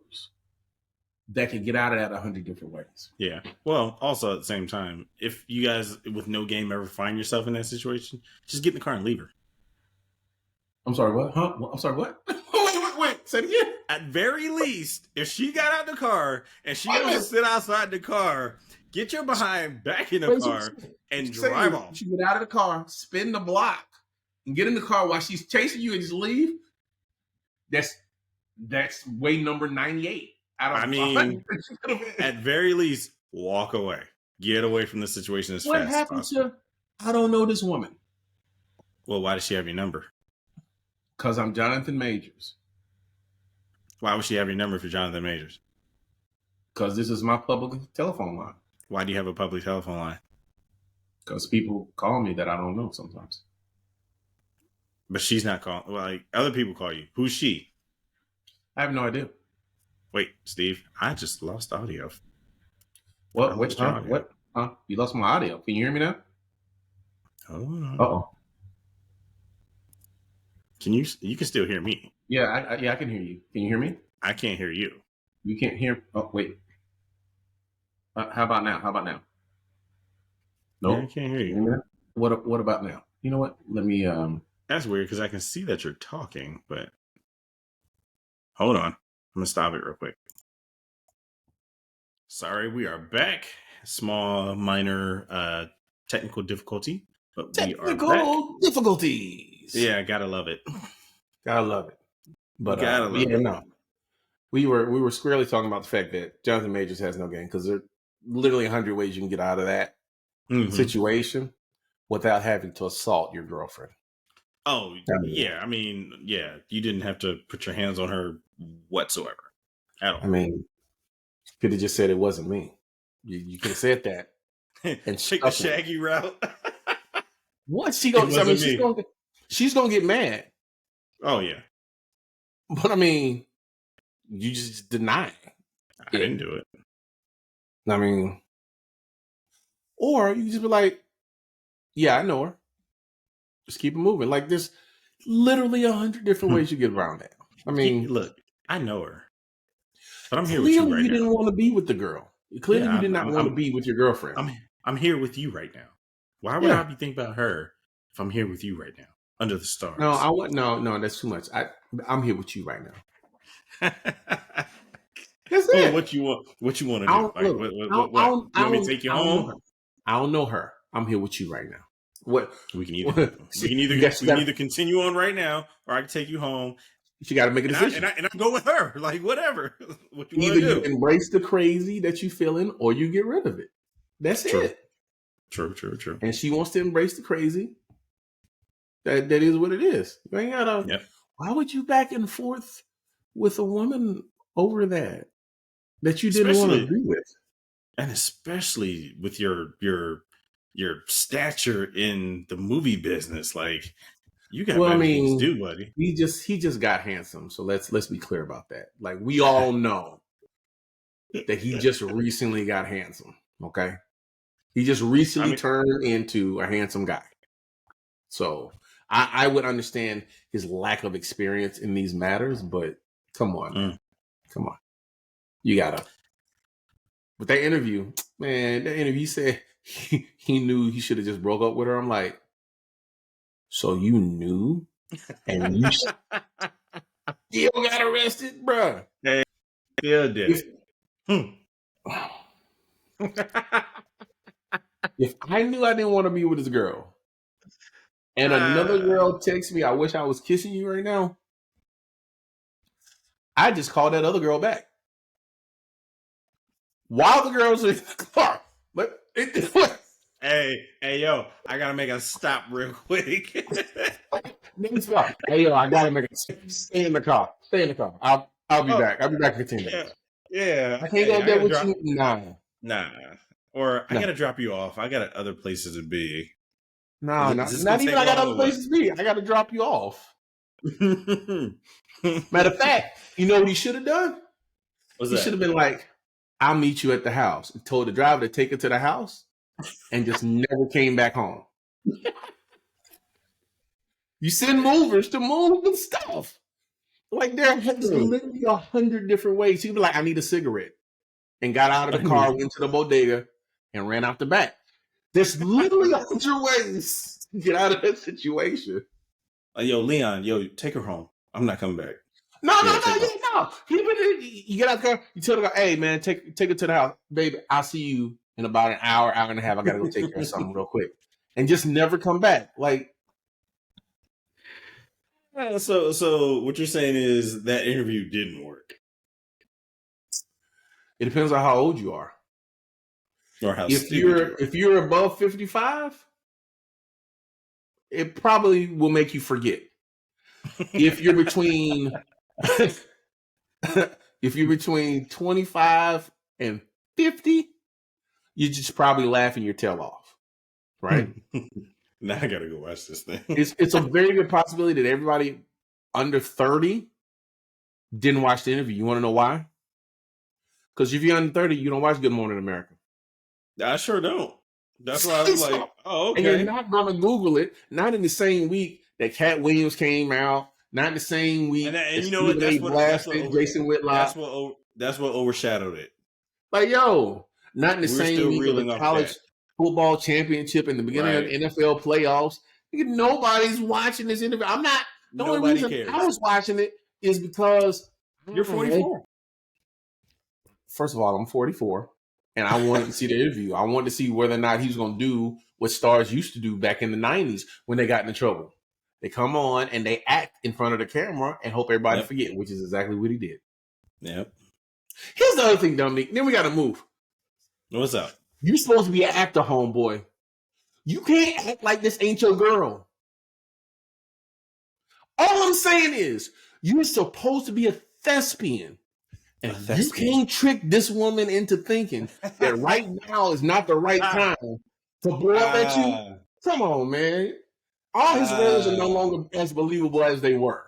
that can get out of that 100 different ways. Yeah. Well, also at the same time, if you guys with no game ever find yourself in that situation, just get in the car and leave her. I'm sorry, what? Huh? I'm sorry, what? wait. Say it again. At very least, if she got out the car and she wants to sit outside the car, get your behind back in the car and drive off. She get out of the car, spin the block, and get in the car while she's chasing you and just leave. That's way number 98. I mean, at very least, walk away. Get away from the situation as fast as possible. What happened to, I don't know this woman. Well, why does she have your number? Because I'm Jonathan Majors. Why would she have your number if you're Jonathan Majors? Because this is my public telephone line. Why do you have a public telephone line? Because people call me that I don't know sometimes. But she's not calling. Well, like, other people call you. Who's she? I have no idea. Wait, Steve, I just lost audio. What? What? Huh? You lost my audio. Can you hear me now? Hold on. Uh-oh. You can still hear me. Yeah, I can hear you. Can you hear me? I can't hear you. You can't hear. Oh, wait. How about now? No, nope. Yeah, I can't hear you. What about now? You know what? Let me. That's weird because I can see that you're talking, but hold on. I'm gonna stop it real quick. Sorry, we are back. Small, minor technical difficulty, but we are back. Difficulties. Yeah, gotta love it. Gotta love it. But gotta love it. No. We were squarely talking about the fact that Jonathan Majors has no game because there are literally 100 ways you can get out of that situation without having to assault your girlfriend. Oh, yeah. I mean, yeah, you didn't have to put your hands on her whatsoever at all. I mean, you could have just said it wasn't me. You could have said that and take the shaggy route. What? She's gonna get mad. Oh yeah. But I mean, you just deny it. I didn't do it. I mean, or you just be like, yeah, I know her. Just keep it moving. Like there's literally 100 different ways you get around that. I mean, look, I know her, but I'm here with you right now. You didn't want to be with the girl. Clearly, you did not want to be with your girlfriend. I'm here with you right now. Why would I be thinking about her if I'm here with you right now under the stars? No, that's too much. I'm here with you right now. That's it. What you want to do? Like, what? You want me to take you home? I don't know her. I'm here with you right now. What we can either continue on right now, or I can take you home. You got to make a decision, and I go with her. Like whatever. What you either you embrace the crazy that you feeling, or you get rid of it. That's it. True. And she wants to embrace the crazy. That is what it is. You ain't gotta. Yep. Why would you back and forth with a woman over that you didn't want to agree with? And especially with your stature in the movie business, like you got better things to do, buddy. He just got handsome. So let's be clear about that. Like we all know that he just recently got handsome. Okay, he just recently turned into a handsome guy. So I would understand his lack of experience in these matters, but come on, you gotta. With that interview, he said he knew he should have just broke up with her. I'm like, so you knew, and you still got arrested, bruh. Hey, still did. If I knew I didn't want to be with this girl, and another girl texts me, I wish I was kissing you right now. I just called that other girl back while the girls are in the car. But hey, yo, I gotta make a stop real quick. Hey, yo, I gotta make it. Stay in the car. Stay in the car. I'll be back. I'll be back in 10 minutes. Yeah. I can't go there with you. Nah. Or I gotta drop you off. I got other places to be. No, not even. I got other places to be. I got to drop you off. Matter of fact, you know what he should have done? He should have been like, "I'll meet you at the house," and told the driver to take her to the house, and just never came back home. You send movers to move the stuff. Like there's literally 100 different ways. He'd be like, "I need a cigarette," and got out of the car, went to the bodega, and ran out the back. There's literally 100 ways to get out of that situation. Yo, Leon, take her home. I'm not coming back. No. You get out the car, you tell the guy, "Hey, man, take her to the house. Baby, I'll see you in about an hour and a half. I got to go take care of something real quick." And just never come back. Like, so what you're saying is that interview didn't work. It depends on how old you are. Or how if you're above 55, it probably will make you forget. If you're between 25 and 50, you're just probably laughing your tail off, right? Now I gotta go watch this thing. It's a very good possibility that everybody under 30 didn't watch the interview. You want to know why? Because if you're under 30, you don't watch Good Morning America. I sure don't. That's why I was like, oh, okay. And you're not going to Google it. Not in the same week that Cat Williams came out. Not in the same week. And you know what? That's what Jason Whitlock. That's what overshadowed it. Like, yo, not in the same week of the college football championship in the beginning of the NFL playoffs. Nobody's watching this interview. I'm not. The only reason cares. I was watching it is because you're 44. First of all, I'm 44. And I wanted to see the interview. I wanted to see whether or not he was going to do what stars used to do back in the 90s when they got into trouble. They come on and they act in front of the camera and hope everybody forget, which is exactly what he did. Yep. Here's the other thing, Dominique. Then we got to move. What's up? You're supposed to be an actor, homeboy. You can't act like this ain't your girl. All I'm saying is you're supposed to be a thespian. And you can't trick this woman into thinking that right now is not the right time to blow up at you. Come on, man. All his roles are no longer as believable as they were.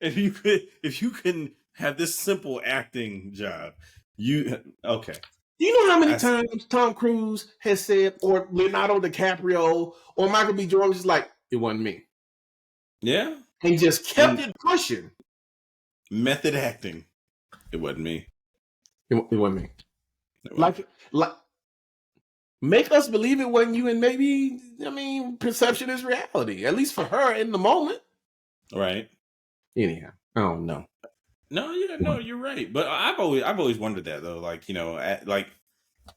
If you couldn't have this simple acting job, okay. Do you know how many times Tom Cruise has said, or Leonardo DiCaprio, or Michael B. Jordan was like, "It wasn't me." Yeah. And just kept it pushing. Method acting. It wasn't me. It wasn't me. Like, make us believe it wasn't you, and maybe, perception is reality. At least for her in the moment. Right. Anyhow, I don't know. No, you're right. But I've always wondered that though. Like, like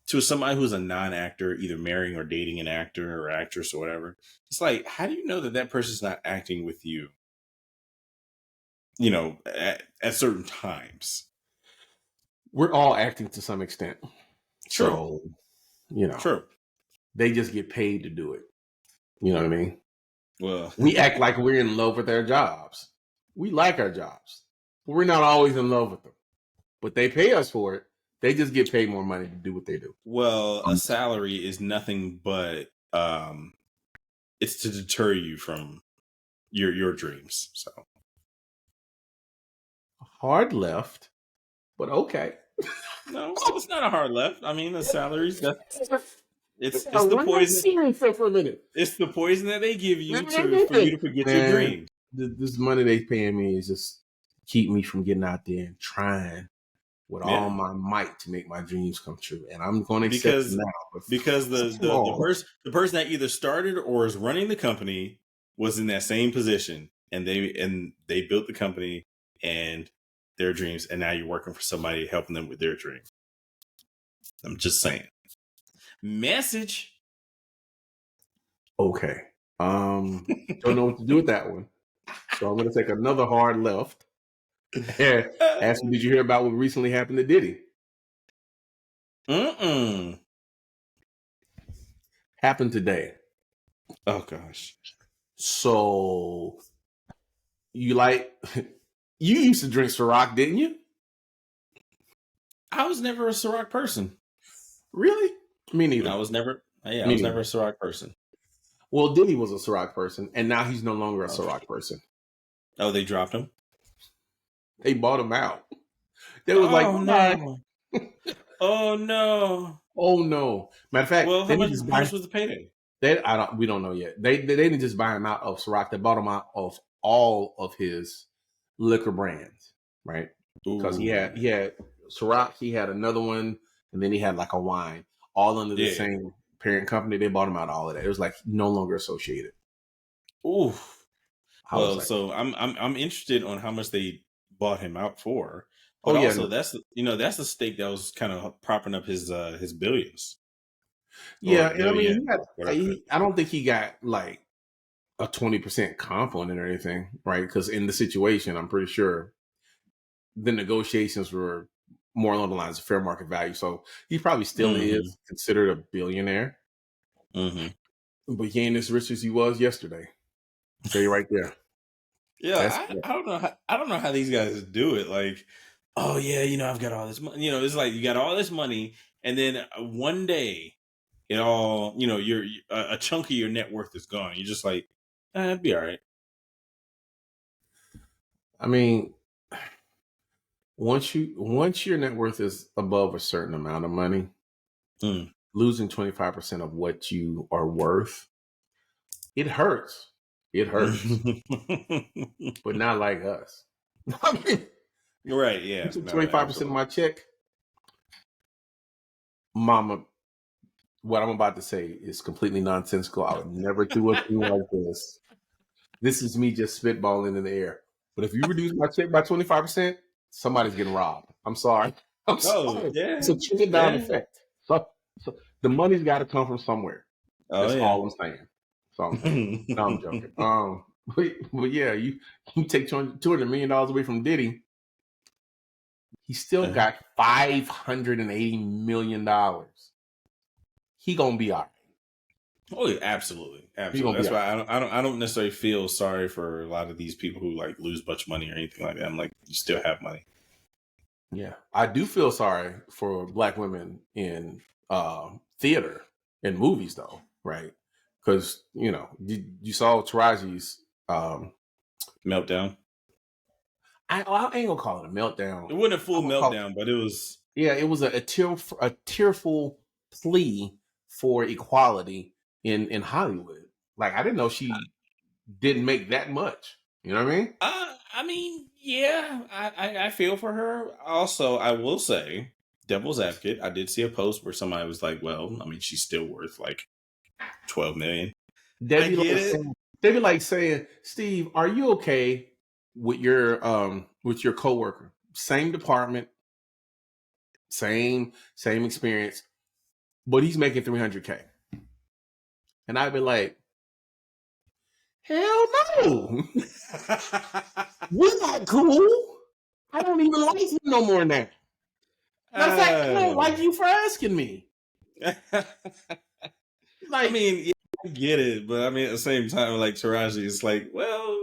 to somebody who's a non-actor, either marrying or dating an actor or actress or whatever. It's like, how do you know that person's not acting with you? At certain times. We're all acting to some extent. True. So, true. They just get paid to do it. You know what I mean? Well, we act like we're in love with our jobs. We like our jobs. We're not always in love with them. But they pay us for it. They just get paid more money to do what they do. Well, a salary is nothing but it's to deter you from your dreams. So hard left, but okay. No, it's not a hard left. I mean, the salaries. It's the poison. For a minute. It's the poison that they give you for you to forget your dreams. This money they paying me is just keep me from getting out there and trying with all my might to make my dreams come true. And I'm going to accept it now. Because the person that either started or is running the company was in that same position, and they built the company and their dreams, and now you're working for somebody helping them with their dream. I'm just saying. Message. Okay. Don't know what to do with that one. So I'm going to take another hard left. Ask him, did you hear about what recently happened to Diddy? Happened today. Oh gosh. So you you used to drink Ciroc, didn't you? I was never a Ciroc person. Really? Me neither. I was never a Ciroc person. Well, Diddy was a Ciroc person, and now he's no longer a Ciroc person. Oh, they dropped him? They bought him out. They was like, no. Oh no. Oh no. Matter of fact, well, how much was the payday? We don't know yet. They didn't just buy him out of Ciroc. They bought him out of all of his liquor brands, right? Because he had Ciroc, he had another one, and then he had like a wine, all under the same parent company. They bought him out of all of that. It was like no longer associated. Ooh. Well, so I'm interested on how much they bought him out for. But also that's the stake that was kind of propping up his billions. Yeah, and I mean, I don't think he got like a 20% comp on it or anything, right? Because in the situation, I'm pretty sure the negotiations were more along the lines of fair market value. So he probably still is considered a billionaire. But he ain't as rich as he was yesterday. I'll tell you right there. Yeah, I don't know. I don't know how these guys do it. Like, oh yeah, I've got all this money. It's like you got all this money, and then one day, it all, a chunk of your net worth is gone. You're just like, it'd be all right. I mean, once your net worth is above a certain amount of money, losing 25% of what you are worth, it hurts. It hurts. But not like us. I mean, right, yeah. 25% of my check. Mama, what I'm about to say is completely nonsensical. I would never do a thing like this. This is me just spitballing in the air. But if you reduce my check by 25%, somebody's getting robbed. I'm sorry. Sorry. Yeah. It's a trickle down effect. So the money's got to come from somewhere. That's all I'm saying. No, I'm joking. But yeah, you take $200 million away from Diddy. He still got $580 million. He gonna be all right. Oh yeah, absolutely. That's why I don't necessarily feel sorry for a lot of these people who like lose a bunch of money or anything like that. I'm like, you still have money. Yeah, I do feel sorry for Black women in theater and movies, though, right? Because you saw Taraji's meltdown. I ain't gonna call it a meltdown. It wasn't a full meltdown, but it was. Yeah, it was a tearful plea for equality in Hollywood. Like, I didn't know she didn't make that much. You know what I mean? I mean, yeah, I feel for her. Also, I will say, devil's advocate, I did see a post where somebody was like, "Well, I mean, she's still worth like $12 million." They'd be like saying, "Steve, are you okay with your coworker? Same department, same experience, but he's making $300K," and I'd be like, "Hell no, we're not cool. I don't even like you no more now. Matter of fact, I don't like you for asking me." I mean, yeah, I get it, but I mean, at the same time, like Taraji, it's like, well,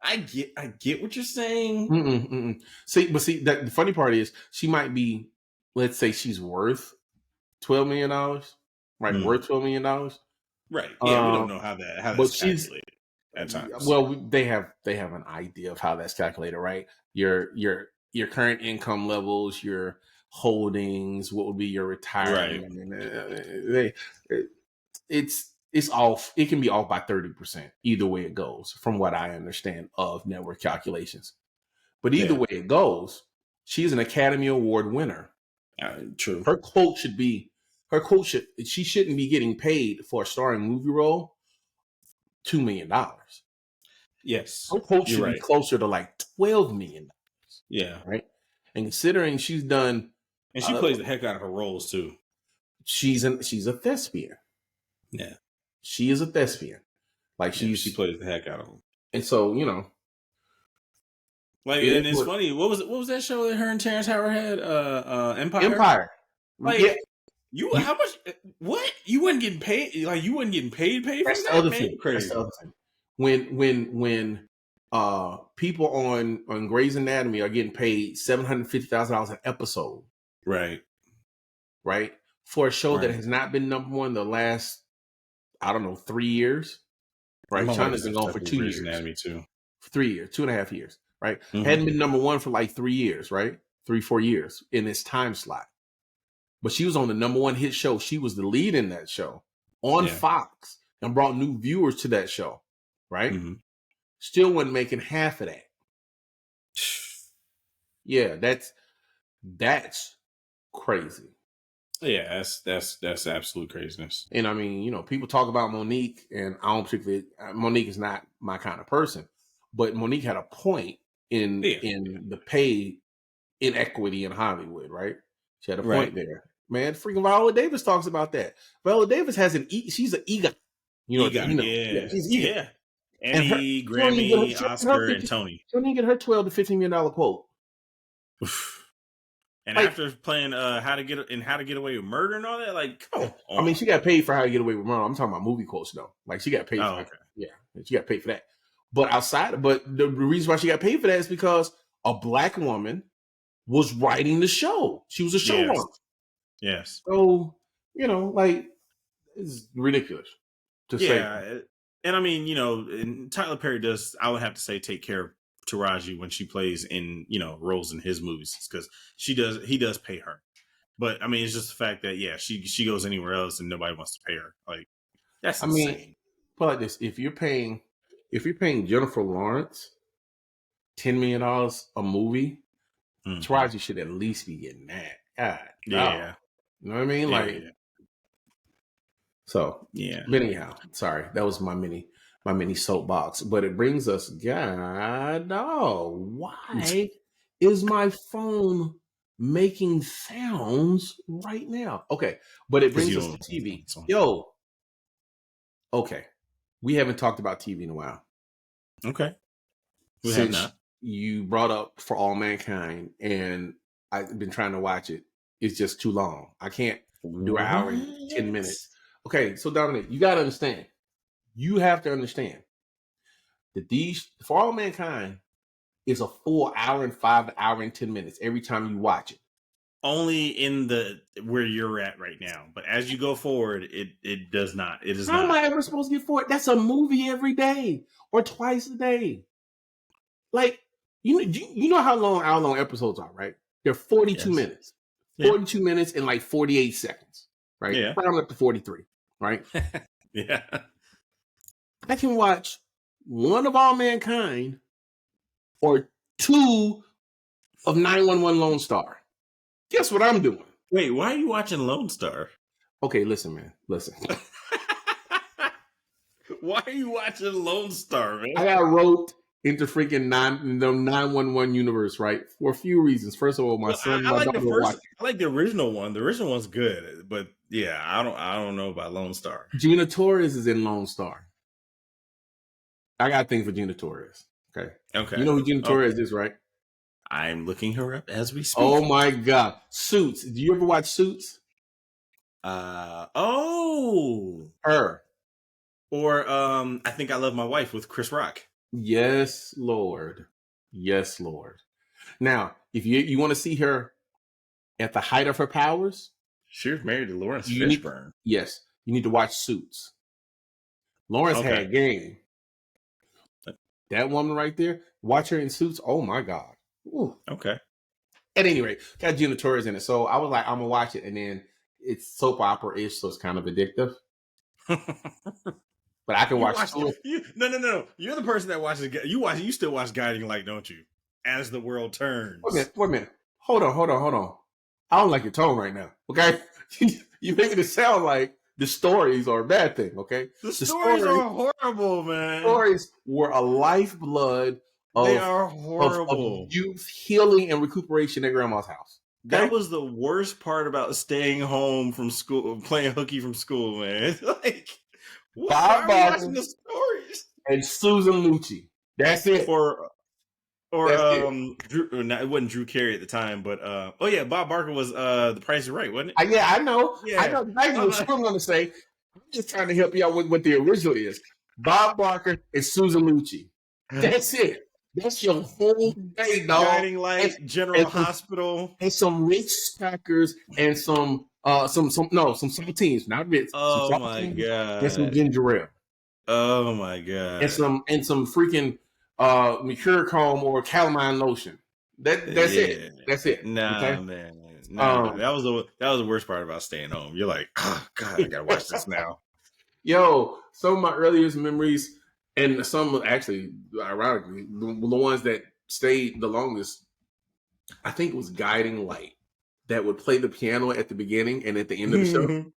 I get what you're saying. See, the funny part is she might be, let's say she's worth $12 million, right? Worth $12 million, right? Yeah, we don't know how that's calculated at times. Well, they have an idea of how that's calculated, right? Your current income levels, your holdings, what would be your retirement? Right. I mean, it's off. It can be off by 30% either way it goes, from what I understand of network calculations. But either way it goes, she's an Academy Award winner. True. She shouldn't be getting paid for a starring movie role $2 million. Yes. Her quote should be closer to like $12 million. Yeah. Right. And considering she's done, and she plays the heck out of her roles too. She's a thespian. Yeah. She is a thespian. Like she plays the heck out of them. And so, Like, and it's funny. What was that show that her and Terrence Howard had? Empire. Like, yeah. How much? What? You wasn't getting paid? Like, you wasn't getting paid for that's that? The other Man, thing. crazy. That's the other thing. When people on Grey's Anatomy are getting paid $750,000 an episode, right, for a show that has not been number one the last, I don't know, 3 years, right? China's been going for 2 years, Anatomy too. 3 years, 2.5 years, right? Mm-hmm. Hadn't been number one for like 3 years, right? 3-4 years in its time slot. But she was on the number one hit show. She was the lead in that show on Fox and brought new viewers to that show, right? Mm-hmm. Still wasn't making half of that. Yeah, that's crazy. Yeah, that's absolute craziness. And I mean, people talk about Monique, and I don't particularly. Monique is not my kind of person, but Monique had a point in the pay inequity in Hollywood, right? She had a point there. Man, freaking Viola Davis talks about that. Viola Davis has she's an EGOT. She's EGOT. Yeah. Emmy, Grammy, Oscar, and Tony. She didn't get her $12 to $15 million quote. And after playing How to Get Away with Murder and all that, like, come on. I mean, she got paid for How to Get Away with Murder. I'm talking about movie quotes though. Like, she got paid for that. Yeah, she got paid for that. But the reason why she got paid for that is because a black woman was writing the show. She was a showrunner. Yes. So, like, it's ridiculous to say. Yeah. And I mean, and Tyler Perry does, I would have to say, take care of Taraji when she plays in, roles in his movies, because he does pay her. But I mean, it's just the fact that, she goes anywhere else and nobody wants to pay her. Like, that's insane. I mean, put like this, if you're paying Jennifer Lawrence $10 million a movie, Taraji should at least be getting that. God, yeah. You know what I mean? Like, so, yeah. But anyhow, sorry, that was my mini soapbox. But it brings us, why is my phone making sounds right now? Okay, but it brings us to TV. Okay, we haven't talked about TV in a while. Okay, we have not. You brought up For All Mankind, and I've been trying to watch it. It's just too long. I can't do an hour and 10 minutes. Okay, so Dominic, you got to understand. You have to understand that For All Mankind is a full hour and 5 hour and 10 minutes every time you watch it. Only in where you're at right now, but as you go forward, it does not. It is How not. am I ever supposed to get forward? That's a movie every day or twice a day. Like, you know how long episodes are, right? They're 42 minutes. 42 minutes and like 48 seconds, right? Yeah. Round up to 43, right? Yeah. I can watch one of All Mankind or two of 911 Lone Star. Guess what I'm doing? Wait, why are you watching Lone Star? Okay, listen, man. Listen. Why are you watching Lone Star, man? I got roped into freaking 911 universe, right? For a few reasons. First of all, my son, I like I like the original one. The original one's good, but yeah, I don't know about Lone Star. Gina Torres is in Lone Star. I got a thing for Gina Torres. Okay. You know who Gina Torres is, right? I'm looking her up as we speak. Oh my God. Suits. Do you ever watch Suits? Her. Or I Think I Love My Wife with Chris Rock. Yes, Lord. Yes, Lord. Now, if you want to see her at the height of her powers, she was married to Lawrence Fishburne. Yes, you need to watch Suits. Lawrence had game. That woman right there, watch her in Suits. Oh my God. Ooh. Okay. At any rate, got Gina Torres in it. So I was like, I'm gonna watch it, and then it's soap opera-ish, so it's kind of addictive. But I can watch. No. You're the person that watches. You still watch Guiding Light, don't you? As the World Turns. Wait a minute. Hold on. I don't like your tone right now. Okay, you making it sound like the stories are a bad thing. Okay, the stories are horrible, man. The stories were a lifeblood. They are horrible. Of youth healing and recuperation at grandma's house. Okay? That was the worst part about staying home from school, playing hooky from school, man. Like, why are you watching the stories? And Susan Lucci. That's it. Or That's it. Drew, it wasn't Drew Carey at the time, but oh yeah, Bob Barker was The Price is Right, wasn't it? Yeah, I know. I Yeah. know exactly what you were going to say. I'm just trying to help you out with what the original is. Bob Barker and Susan Lucci. That's it. That's your whole day, dog. Guiding Light, General And some, Hospital. and some Ritz crackers and some saltines, not Ritz, some Oh my saltines and some god. ginger ale. Oh my god. And some freaking Mercure comb or calamine lotion. That's it. That's it. Nah, Okay. man. Nah. That was the worst part about staying home. You're like, oh god, I gotta watch this now. Yo, some of my earliest memories, and some actually, ironically, the ones that stayed the longest, I think it was Guiding Light that would play the piano at the beginning and at the end of the show.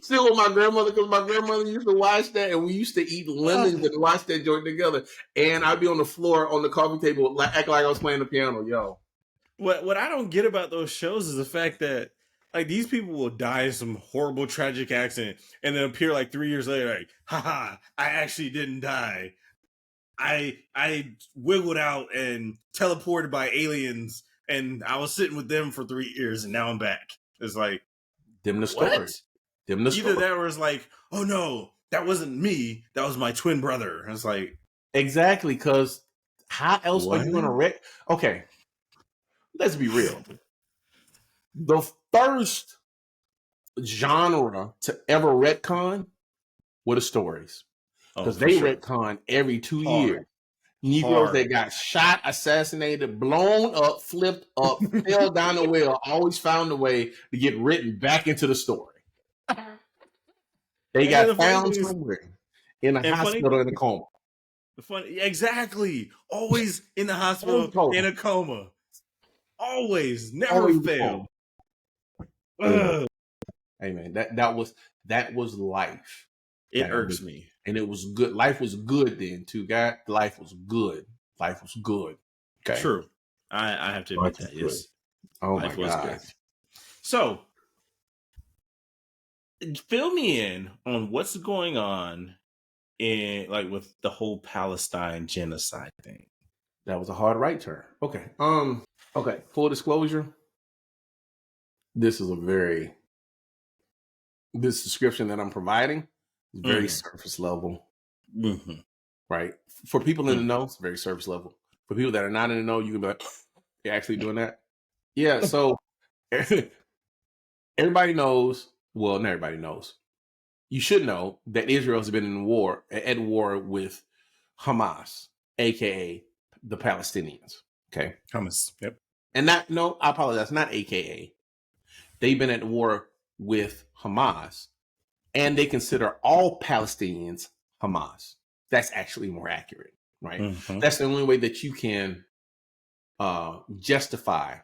Still with my grandmother, because my grandmother used to watch that, and we used to eat lemons and watch that joint together. And I'd be on the floor on the coffee table, acting like I was playing the piano. Yo, what I don't get about those shows is the fact that like these people will die in some horrible tragic accident and then appear like 3 years later, like, haha, I actually didn't die. I wiggled out and teleported by aliens, and I was sitting with them for 3 years, and now I'm back. It's like them the stories. Them the Either that or it's like, oh no, that wasn't me. That was my twin brother. And it's like exactly, because how else are you gonna wreck? Okay, let's be real. The first genre to ever retcon were the stories, because they retcon every 2 years. Negroes that got shot, assassinated, blown up, flipped up, fell down the well, always found a way to get written back into the story. They got found somewhere in a hospital in a coma. Exactly. Always in the hospital in a coma. Always, never fail. Hey man, that was life. It irks me. And it was good. Life was good then too, guy. Life was good. Life was good. Okay. True. I have to admit that. Yes. Oh my God. So fill me in on what's going on in like with the whole Palestine genocide thing. That was a hard right turn. Okay. Okay. Full disclosure. This description that I'm providing is very surface level. Mm-hmm. Right. For people in the know, it's very surface level. For people that are not in the know, you can be like, you're actually doing that? Yeah. So everybody knows. Well, not everybody knows. You should know that Israel has been at war with Hamas, aka the Palestinians. Okay, Hamas. Yep. And I apologize. Not aka. They've been at war with Hamas, and they consider all Palestinians Hamas. That's actually more accurate, right? Mm-hmm. That's the only way that you can justify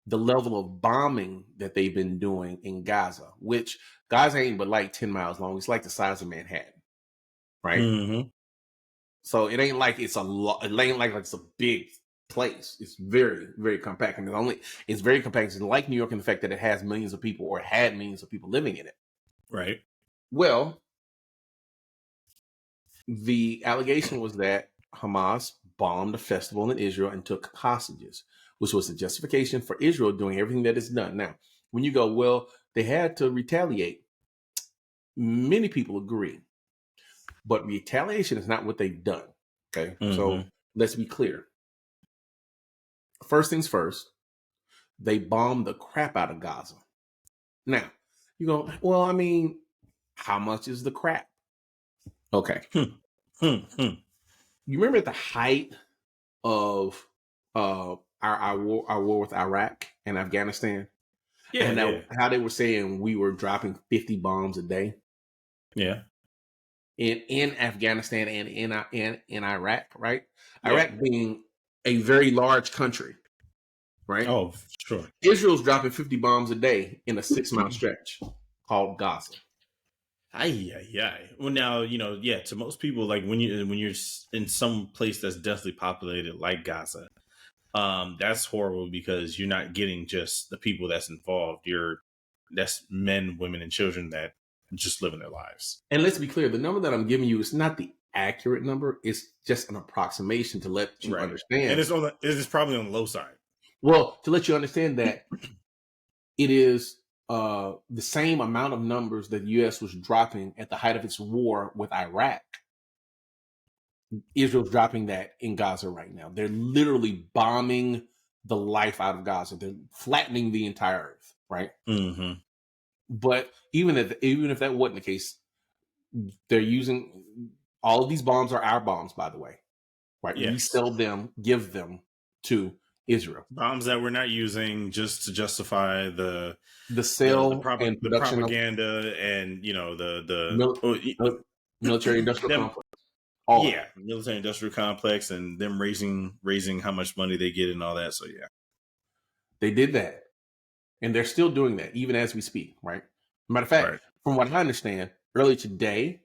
the level of bombing that they've been doing in Gaza, which Gaza ain't but like 10 miles long. It's like the size of Manhattan, right? Mm-hmm. So it ain't like it's a big place. It's very, very compact. And it's very compact. It's like New York in the fact that it has millions of people, or had millions of people living in it. Right. Well, the allegation was that Hamas bombed a festival in Israel and took hostages, which was the justification for Israel doing everything that is done. Now, when you go, well, they had to retaliate, many people agree. But retaliation is not what they've done. Okay. Mm-hmm. So let's be clear. First things first, they bombed the crap out of Gaza. Now, you go, well, I mean, how much is the crap? Okay. You remember at the height of our war with Iraq and Afghanistan? Yeah. And how they were saying we were dropping 50 bombs a day? Yeah. In Afghanistan and in Iraq, right? Yeah. Iraq being a very large country, right? Oh, sure. Israel's dropping 50 bombs a day in a 6-mile stretch called Gaza. Well, now, to most people, like when you're in some place that's densely populated like Gaza, that's horrible because you're not getting just the people that's involved. That's men, women, and children that just living their lives. And let's be clear, the number that I'm giving you is not the accurate number. It's just an approximation to let you understand. And it's probably on the low side. Well, to let you understand that it is the same amount of numbers that the U.S. was dropping at the height of its war with Iraq. Israel's dropping that in Gaza right now. They're literally bombing the life out of Gaza. They're flattening the entire earth, right? Mm-hmm. But even if that wasn't the case, they're using all of these bombs are our bombs, by the way, right? Yes. We sell them, give them to Israel. Bombs that we're not using just to justify the propaganda and the military industrial complex. Military industrial complex and them raising how much money they get and all that. So yeah, they did that, and they're still doing that even as we speak. Right. Matter of fact, from what I understand, early today,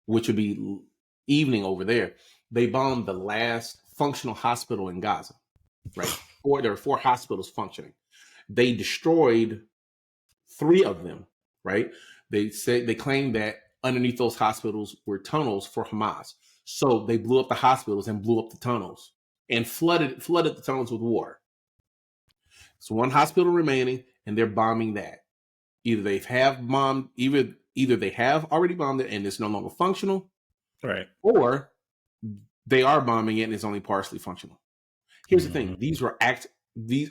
which would be evening over there, they bombed the last functional hospital in Gaza. Right. There were 4 hospitals functioning. They destroyed 3 of them. Right. They claimed that underneath those hospitals were tunnels for Hamas. So they blew up the hospitals and blew up the tunnels and flooded the tunnels with water. So 1 hospital remaining, and they're bombing that. Either they have already bombed it and it's no longer functional, right? Or they are bombing it and it's only partially functional. Here's the thing: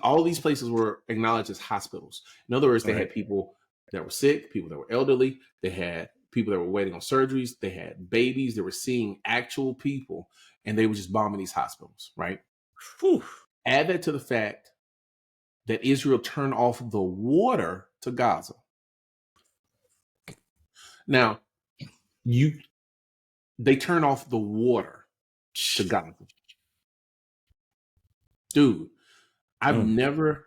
all these places were acknowledged as hospitals. In other words, they had people that were sick, people that were elderly, they had people that were waiting on surgeries, they had babies, they were seeing actual people, and they were just bombing these hospitals, right? Whew. Add that to the fact that Israel turned off the water to Gaza. Now, they turn off the water to Gaza. Dude, I've never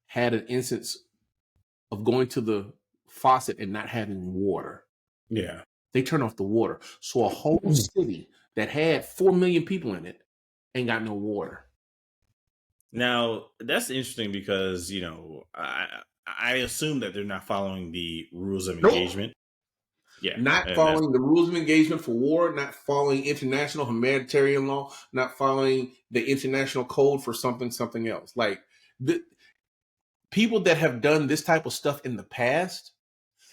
had an instance of going to the faucet and not having water. Yeah. They turn off the water. So a whole city that had 4 million people in it ain't got no water. Now, that's interesting because, I assume that they're not following the rules of engagement. Yeah. Not following the rules of engagement for war, not following international humanitarian law, not following the international code for something else. Like, the people that have done this type of stuff in the past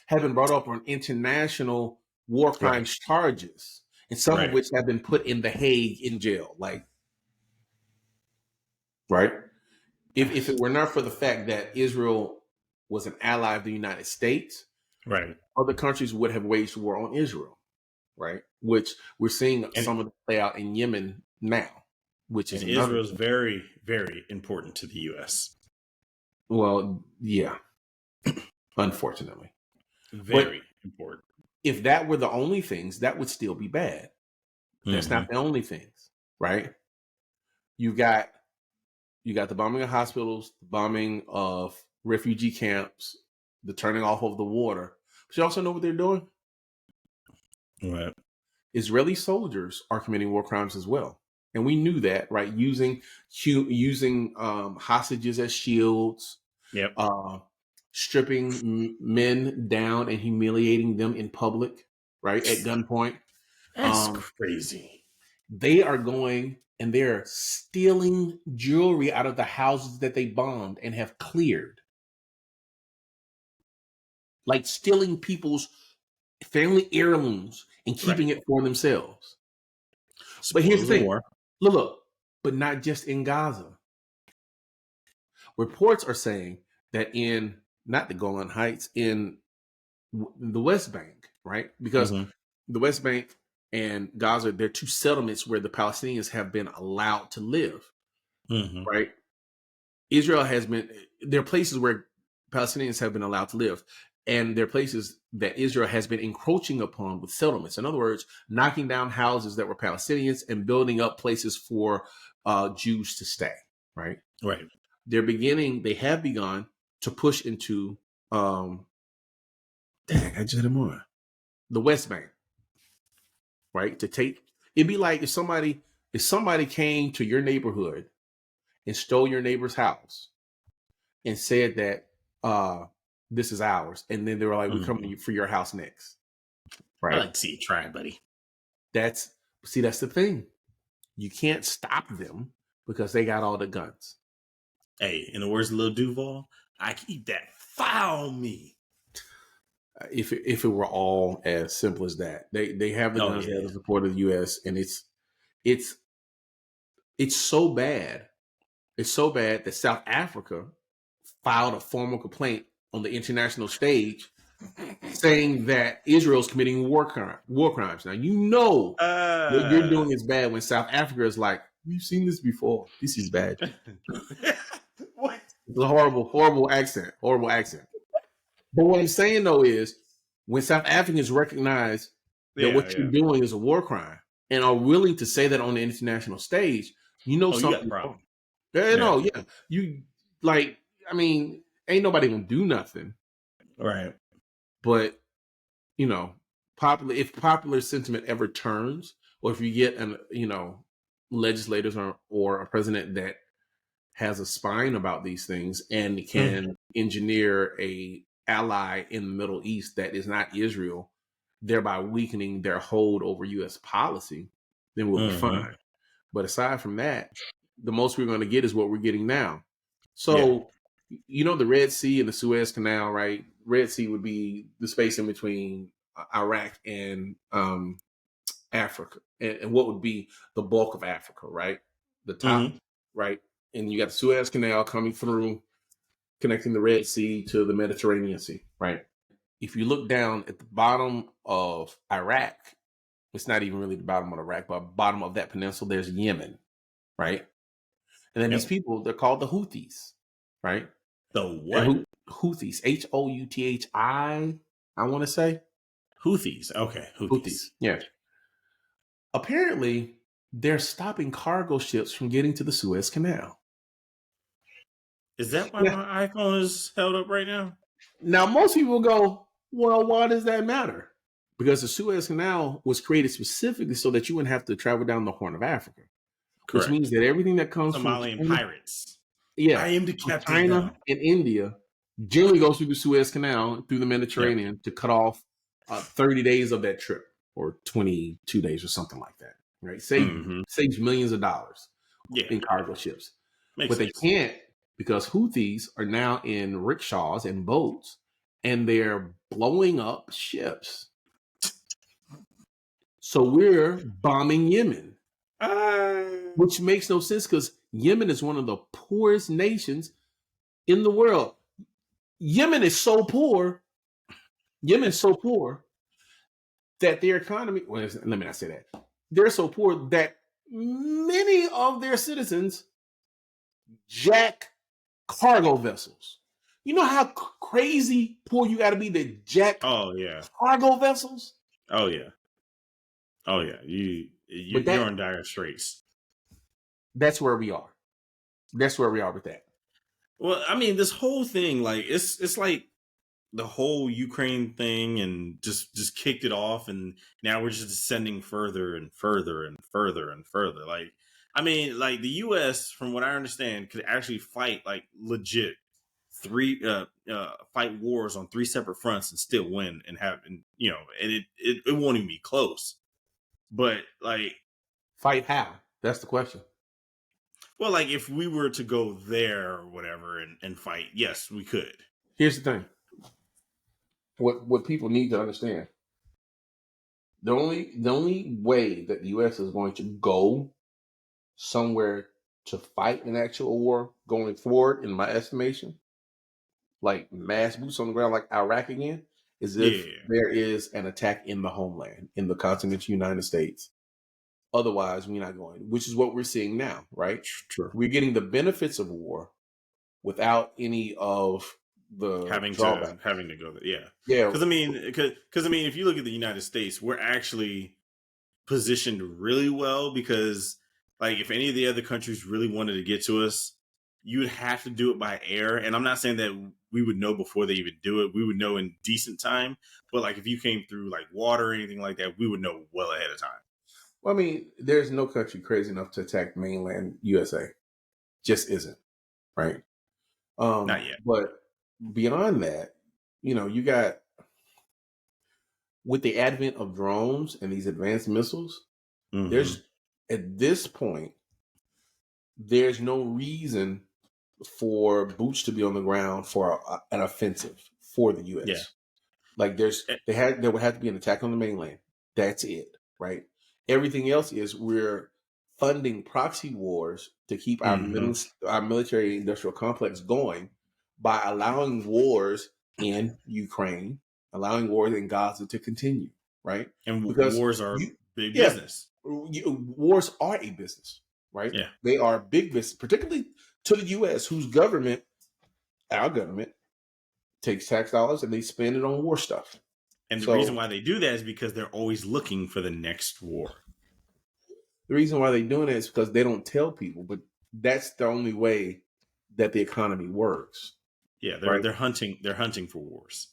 have been brought up on international war crimes charges, and some of which have been put in The Hague in jail. Like, right? If it were not for the fact that Israel was an ally of the United States, right, other countries would have waged war on Israel, right? Which we're seeing some of it play out in Yemen now, which is Israel's very, very important to the U.S. Well, yeah, unfortunately, very important. If that were the only things, that would still be bad. That's not the only things, right? You got the bombing of hospitals, the bombing of refugee camps, the turning off of the water. But you also know what they're doing? What? Israeli soldiers are committing war crimes as well. And we knew that, right? Using hostages as shields. Yep. Stripping men down and humiliating them in public, right? At gunpoint. That's crazy. They are going and they're stealing jewelry out of the houses that they bombed and have cleared. Like stealing people's family heirlooms and keeping it for themselves. But here's the thing. Look, but not just in Gaza. Reports are saying that in, not the Golan Heights, in the West Bank, right? Because the West Bank and Gaza, they're 2 settlements where the Palestinians have been allowed to live, right? Israel has been, there are places where Palestinians have been allowed to live, and there are places that Israel has been encroaching upon with settlements. In other words, knocking down houses that were Palestinians and building up places for Jews to stay, right? Right. They have begun to push into the West Bank, right? To take, it'd be like if somebody came to your neighborhood and stole your neighbor's house and said that this is ours, and then they were like, we're coming for your house next, right? I like to see you try, buddy. That's See, that's the thing. You can't stop them because they got all the guns. Hey, in the words of Lil Duval, I keep that file on me. If it were all as simple as that, they have the guns, they have the support of the U.S., and it's so bad. It's so bad that South Africa filed a formal complaint on the international stage saying that Israel's committing war crimes. Now, what you're doing is bad when South Africa is like, we've seen this before. This is bad. What? It's a horrible accent. Horrible accent. But what I'm saying, though, is when South Africans recognize that what you're doing is a war crime and are willing to say that on the international stage, something. You got a problem. Yeah. You, like, I mean, ain't nobody gonna do nothing. Right. But, if popular sentiment ever turns, or if you get legislators or a president that has a spine about these things and can engineer a ally in the Middle East that is not Israel, thereby weakening their hold over U.S. policy, then we'll be fine. But aside from that, the most we're going to get is what we're getting now. So, the Red Sea and the Suez Canal, right? Red Sea would be the space in between Iraq and Africa, and what would be the bulk of Africa, right? The top, right? And you got the Suez Canal coming through, connecting the Red Sea to the Mediterranean Sea, right? If you look down at the bottom of Iraq, it's not even really the bottom of Iraq, but bottom of that peninsula, there's Yemen, right? And then these people, they're called the Houthis, right? The what? Houthis, Houthi, I want to say. Houthis, okay. Houthis, yeah. Apparently, they're stopping cargo ships from getting to the Suez Canal. Is that why my iPhone is held up right now? Now, most people go, well, why does that matter? Because the Suez Canal was created specifically so that you wouldn't have to travel down the Horn of Africa. Correct. Which means that everything that comes Somalian from pirates. Yeah. I am the captain China now. And India generally goes through the Suez Canal, through the Mediterranean to cut off 30 days of that trip, or 22 days or something like that. Right? Saves millions of dollars in cargo ships. But they can't, because Houthis are now in rickshaws and boats, and they're blowing up ships. So we're bombing Yemen, which makes no sense because Yemen is one of the poorest nations in the world. Yemen is so poor that their economy, well, let me not say that. They're so poor that many of their citizens jack cargo vessels. You know how crazy poor you got to be to jack cargo vessels? Oh, yeah. You're in dire straits. That's where we are. That's where we are with that. Well, I mean, this whole thing, like, it's like the whole Ukraine thing, and just kicked it off, and now we're just descending further and further and further and further. Like, I mean, like, the U.S., from what I understand, could actually fight, like, legit fight wars on 3 separate fronts and still win and it won't even be close. But, like, fight how? That's the question. Well, like, if we were to go there or whatever and fight, yes, we could. Here's the thing. What people need to understand. The only way that the U.S. is going to go somewhere to fight an actual war going forward, in my estimation, like mass boots on the ground, like Iraq again, is if there is an attack in the homeland, in the continental United States. Otherwise, we're not going, which is what we're seeing now, right? True. We're getting the benefits of war without any of the having drawback. to go there. Yeah. Because I mean, if you look at the United States, we're actually positioned really well, because, like, if any of the other countries really wanted to get to us, you would have to do it by air. And I'm not saying that we would know before they even do it. We would know in decent time. But, like, if you came through, like, water or anything like that, we would know well ahead of time. Well, I mean, there's no country crazy enough to attack mainland USA. Just isn't, right? Not yet. But beyond that, you got, with the advent of drones and these advanced missiles, There's at this point, there's no reason for boots to be on the ground for an offensive for the U.S. Yeah. Like there would have to be an attack on the mainland. That's it, right? Everything else is we're funding proxy wars to keep our military industrial complex going by allowing wars in Ukraine, allowing wars in Gaza to continue, right? And Because wars are big business. Wars are a business, right? Yeah. They are big business, particularly to the U.S., whose government, our government, takes tax dollars and they spend it on war stuff. And the reason why they do that is because they're always looking for the next war. The reason why they're doing it is because they don't tell people, but that's the only way that the economy works. Yeah, they're hunting for wars.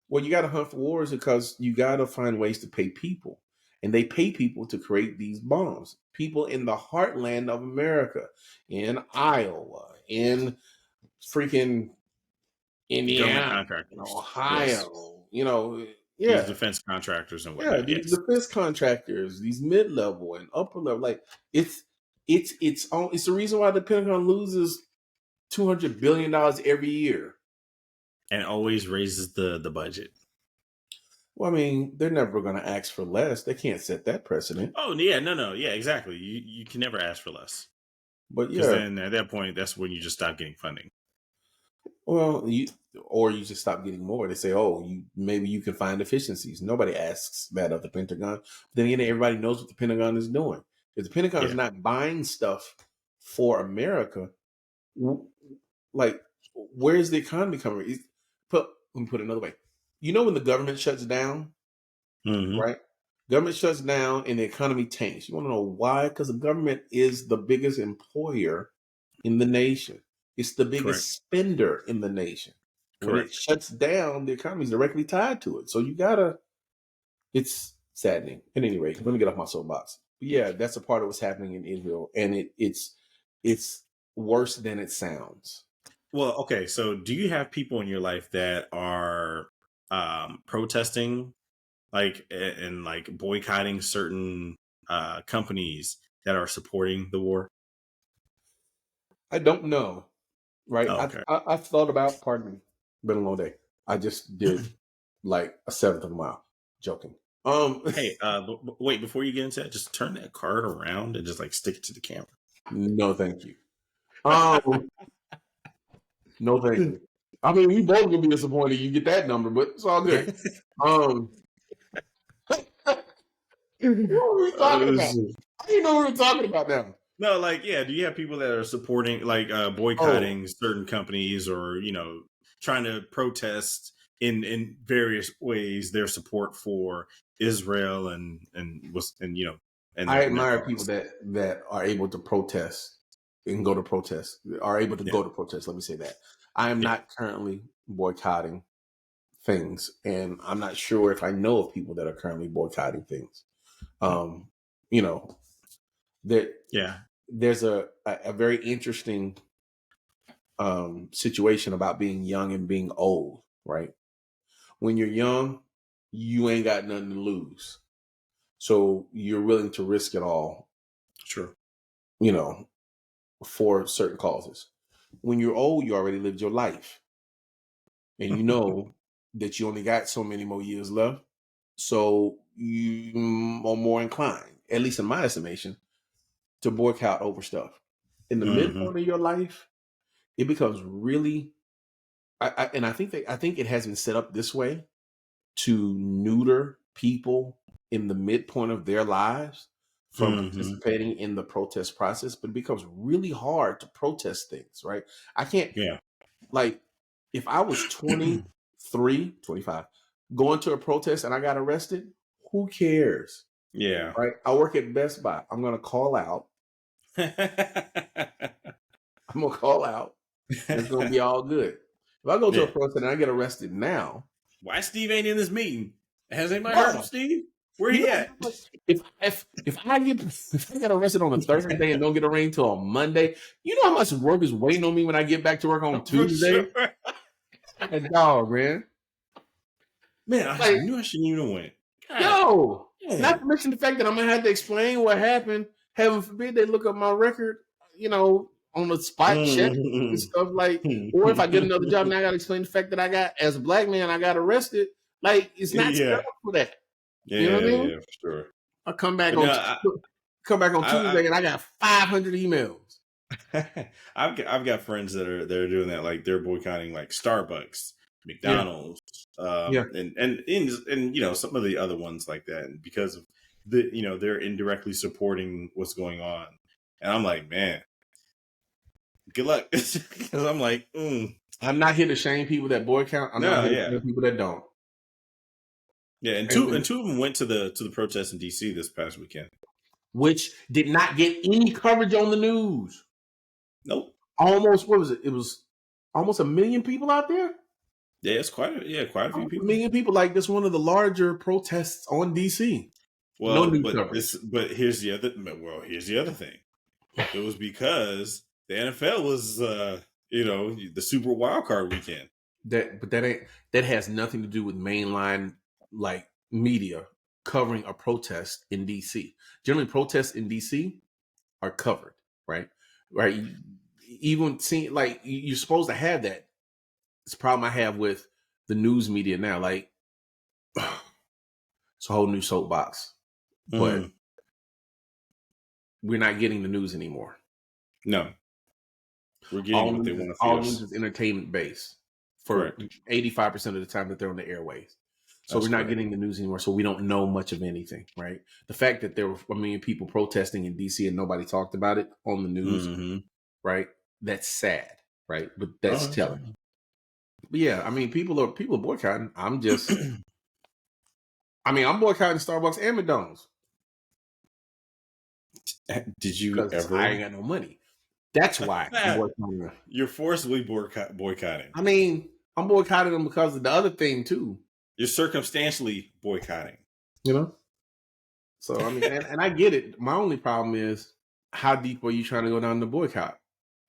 Well, you got to hunt for wars because you got to find ways to pay people. And they pay people to create these bombs. People in the heartland of America, in Iowa, in freaking Indiana, Ohio, these defense contractors and whatnot. Yeah, these defense contractors, these mid-level and upper level, like it's the reason why the Pentagon loses $200 billion every year, and always raises the budget. Well, I mean, they're never going to ask for less. They can't set that precedent. Oh yeah, no, yeah, exactly. You can never ask for less. But because then at that point, that's when you just stop getting funding. Well, you just stop getting more. They say, "Oh, maybe you can find efficiencies." Nobody asks that of the Pentagon. But then again, everybody knows what the Pentagon is doing. If the Pentagon is not buying stuff for America, like, where's the economy coming? Let me put it another way. You know when the government shuts down, right? Government shuts down and the economy tanks. You want to know why? Because the government is the biggest employer in the nation. It's the biggest spender in the nation. When it shuts down, the economy is directly tied to it. So it's saddening. At any rate, let me get off my soapbox. But yeah, that's a part of what's happening in Israel. And it's worse than it sounds. Well, okay. So do you have people in your life that are protesting and boycotting certain companies that are supporting the war? I don't know. Right. Oh, okay. I've thought about, pardon me, been a long day. I just did like a seventh of a mile. Joking. Hey, wait, before you get into that, just turn that card around and just stick it to the camera. No, thank you. No, thank you. I mean, we both gonna be disappointed you get that number, but it's all good. What were we talking about? I didn't know what we were talking about now. No, do you have people that are supporting, boycotting certain companies or, trying to protest in various ways their support for Israel and I admire people that are able to protest and go to protest, are able to go to protest. Let me say that. I am not currently boycotting things, and I'm not sure if I know of people that are currently boycotting things. There's a very interesting situation about being young and being old, right? When you're young, you ain't got nothing to lose. So you're willing to risk it all. Sure. For certain causes. When you're old, you already lived your life. And you know that you only got so many more years left. So you are more inclined, at least in my estimation, to boycott over stuff. In the midpoint of your life, it becomes really, I think it has been set up this way to neuter people in the midpoint of their lives from participating in the protest process, but it becomes really hard to protest things, right? I can't, if I was 23, 25, going to a protest and I got arrested, who cares? Yeah. Right? I work at Best Buy. I'm going to call out. It's going to be all good. If I go to a protest and I get arrested now. Why Steve ain't in this meeting? Has anybody heard of Steve? Where he at? If I get arrested on a Thursday and don't get arraigned till on Monday, you know how much work is waiting on me when I get back to work on Tuesday? Sure. And dog, man. Man, I knew I shouldn't even went. Yo, Not to mention the fact that I'm gonna have to explain what happened. Heaven forbid they look up my record, on the spot check and stuff like. Or if I get another job, now I gotta explain the fact that I got, as a black man, I got arrested. Like, it's not set up for that. You know what I mean? Yeah, for sure. I come back on Tuesday and I got 500 emails. I've got friends that are doing that, like they're boycotting like Starbucks, McDonald's, and some of the other ones like that, and because of they're indirectly supporting what's going on, and I'm like, man, good luck, because I'm like, I'm not here to shame people that boycott. I'm not here to shame people that don't. Yeah, and two of them went to the protest in DC this past weekend, which did not get any coverage on the news. Nope. Almost, what was it? It was almost 1 million people out there. Yeah, it's quite a few people. 1 million people. Like, this one of the larger protests on DC. Well, no news coverage. But here's the other. Well, here's the other thing. It was because the NFL was, the Super Wild Card weekend. That has nothing to do with mainline like media covering a protest in DC. Generally, protests in DC are covered, right? Right. Even seeing, like, you're supposed to have that. It's a problem I have with the news media now. Like, it's a whole new soapbox, but we're not getting the news anymore. No, we're getting what they want to feel. All news is entertainment based for 85% of the time that they're on the airways. So we're not getting the news anymore. So we don't know much of anything, right? The fact that there were 1 million people protesting in DC and nobody talked about it on the news, right? That's sad, right? But that's telling. But yeah, I mean, people are boycotting. I'm boycotting Starbucks and McDonald's. Did you ever? I ain't got no money. That's why I'm boycotting. You're forcibly boycotting. I mean, I'm boycotting them because of the other thing too. You're circumstantially boycotting. So, I mean, and I get it. My only problem is, how deep are you trying to go down the boycott?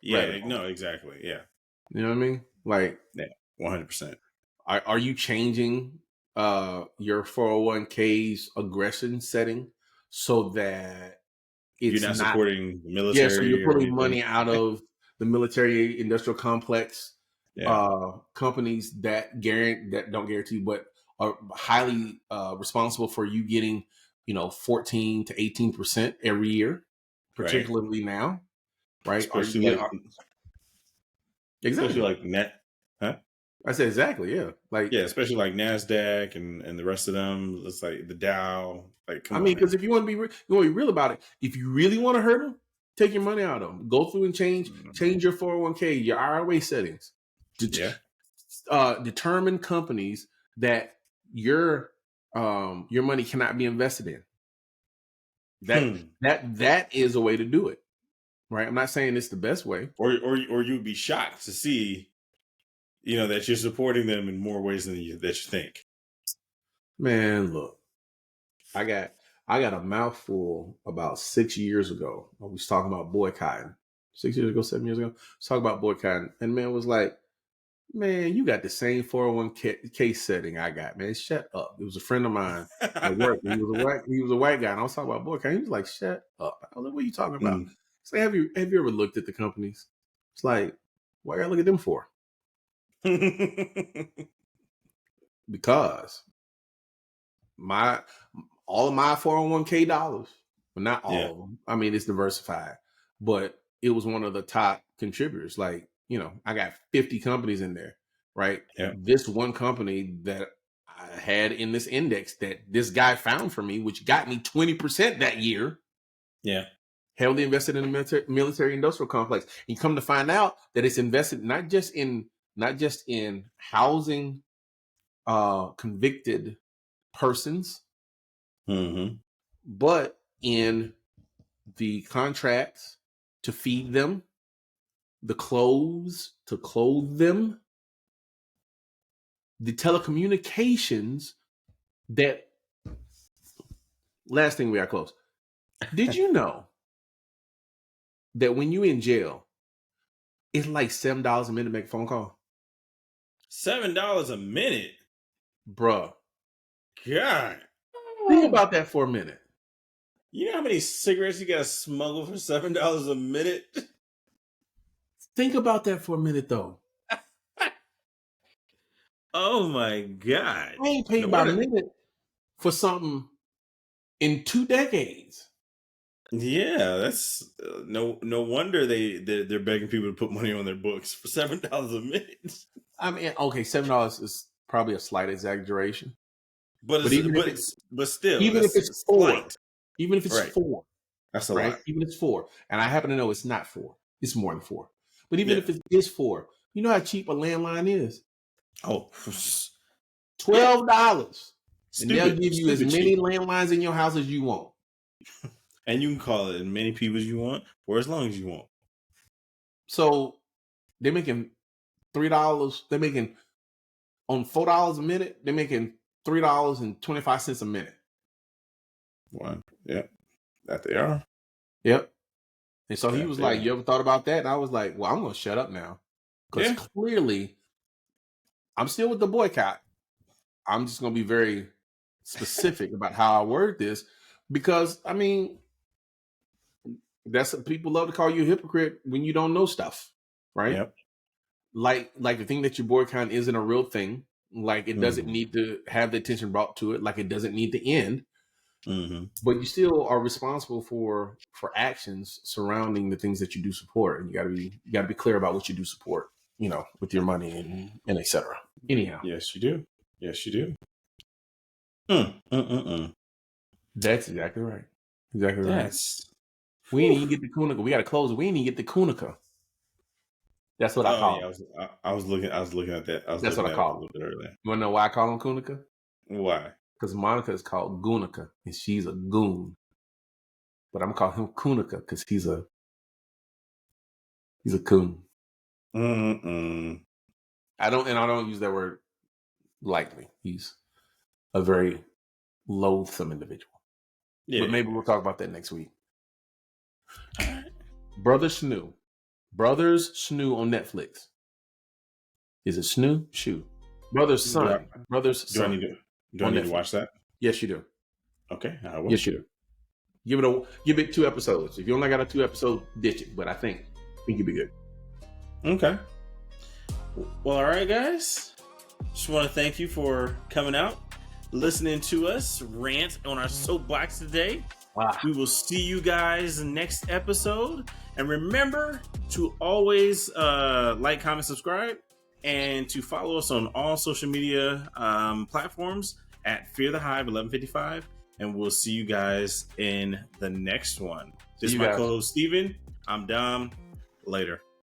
Yeah, no, exactly. Yeah. You know what I mean? Like, 100%. Are you changing your 401k's aggression setting so that it's you're not supporting the military? Yeah, so you're pulling money out of the military industrial complex companies that don't guarantee, but are highly responsible for you getting 14 to 18% every year, particularly now, right? Especially like net, huh? I said exactly, yeah. Like, yeah, especially like NASDAQ and the rest of them. It's like the Dow. Like, because if you want to be real about it, if you really want to hurt them, take your money out of them. Go through and change your 401k, your IRA settings. Determine companies that your money cannot be invested in. That is a way to do it, right? I'm not saying it's the best way, or you'd be shocked to see, that you're supporting them in more ways than you think. Man, look, I got a mouthful about 6 years ago. I was talking about boycotting. 6 years ago, 7 years ago, I was talking about boycotting, and man was like, "Man, you got the same 401k setting I got, man. Shut up." It was a friend of mine at work. He was a white guy, and I was talking about boycotting. He was like, "Shut up." I was like, "What are you talking about?" It's like, have you ever looked at the companies? It's like, why gotta look at them for? Because all of my 401k dollars, but not all of them. I mean, it's diversified, but it was one of the top contributors. Like, I got 50 companies in there, right? Yeah. This one company that I had in this index that this guy found for me, which got me 20% that year. Yeah. Heavily invested in the military industrial complex. And you come to find out that it's invested not just in housing convicted persons, but in the contracts to feed them, the clothes to clothe them, the telecommunications that. Last thing we are close. Did you know that when you're in jail, it's like $7 a minute to make a phone call? $7 a minute? Bruh. God. Think about that for a minute. You know how many cigarettes you gotta smuggle for $7 a minute? Think about that for a minute, though. Oh my God! I ain't paid by a minute for something in 2 decades. Yeah, that's no wonder they're begging people to put money on their books for $7 a minute. I mean, okay, $7 is probably a slight exaggeration, but still, even if it's slight. Even if it's right. 4, that's a right? lot. Even if it's 4, and I happen to know it's not 4; it's more than 4. But even if it is 4, you know how cheap a landline is? Oh, $12, and they'll give you as many cheap. landlines in your house as you want, and you can call it as many people as you want for as long as you want. So they're making $3. They're making on $4 a minute. They're making $3.25 a minute. One, yep, that they are. Yep. And so he was like, "You ever thought about that?" And I was like, "Well, I'm going to shut up now, because clearly, I'm still with the boycott. I'm just going to be very specific about how I word this, because I mean, people love to call you a hypocrite when you don't know stuff, right? Yep. Like the thing that you're boycotting isn't a real thing. Like it doesn't need to have the attention brought to it. Like it doesn't need to end. But you still are responsible for actions surrounding the things that you do support, and you got to be clear about what you do support. You know, with your money and etc. Anyhow, yes, you do. Yes, you do. That's exactly right. Exactly right. We didn't even get the Kunica. We got to close it. We didn't even get the Kunica. That's what I call. Yeah, I was looking at that. That's what I call it a little bit earlier. You want to know why I call him Kunica? Why? Because Monica is called Gunica, and she's a goon. But I'm calling him Kunica because he's a coon. I don't use that word lightly. He's a very loathsome individual. Yeah. But maybe we'll talk about that next week. Brothers Snoo on Netflix. Is it Snoo? Shoot. Brothers Son. Do I need to watch that? Yes, you do. Okay, I will. Yes, you do. Give it 2 episodes. If you only got a 2 episode, ditch it. But I think you'll be good. Okay. Well, all right, guys. Just want to thank you for coming out, listening to us rant on our soapbox today. Wow. We will see you guys next episode. And remember to always like, comment, subscribe, and to follow us on all social media platforms at Fear the Hive 1155. And we'll see you guys in the next one. This is my co-host, Steven. I'm Dom. Later.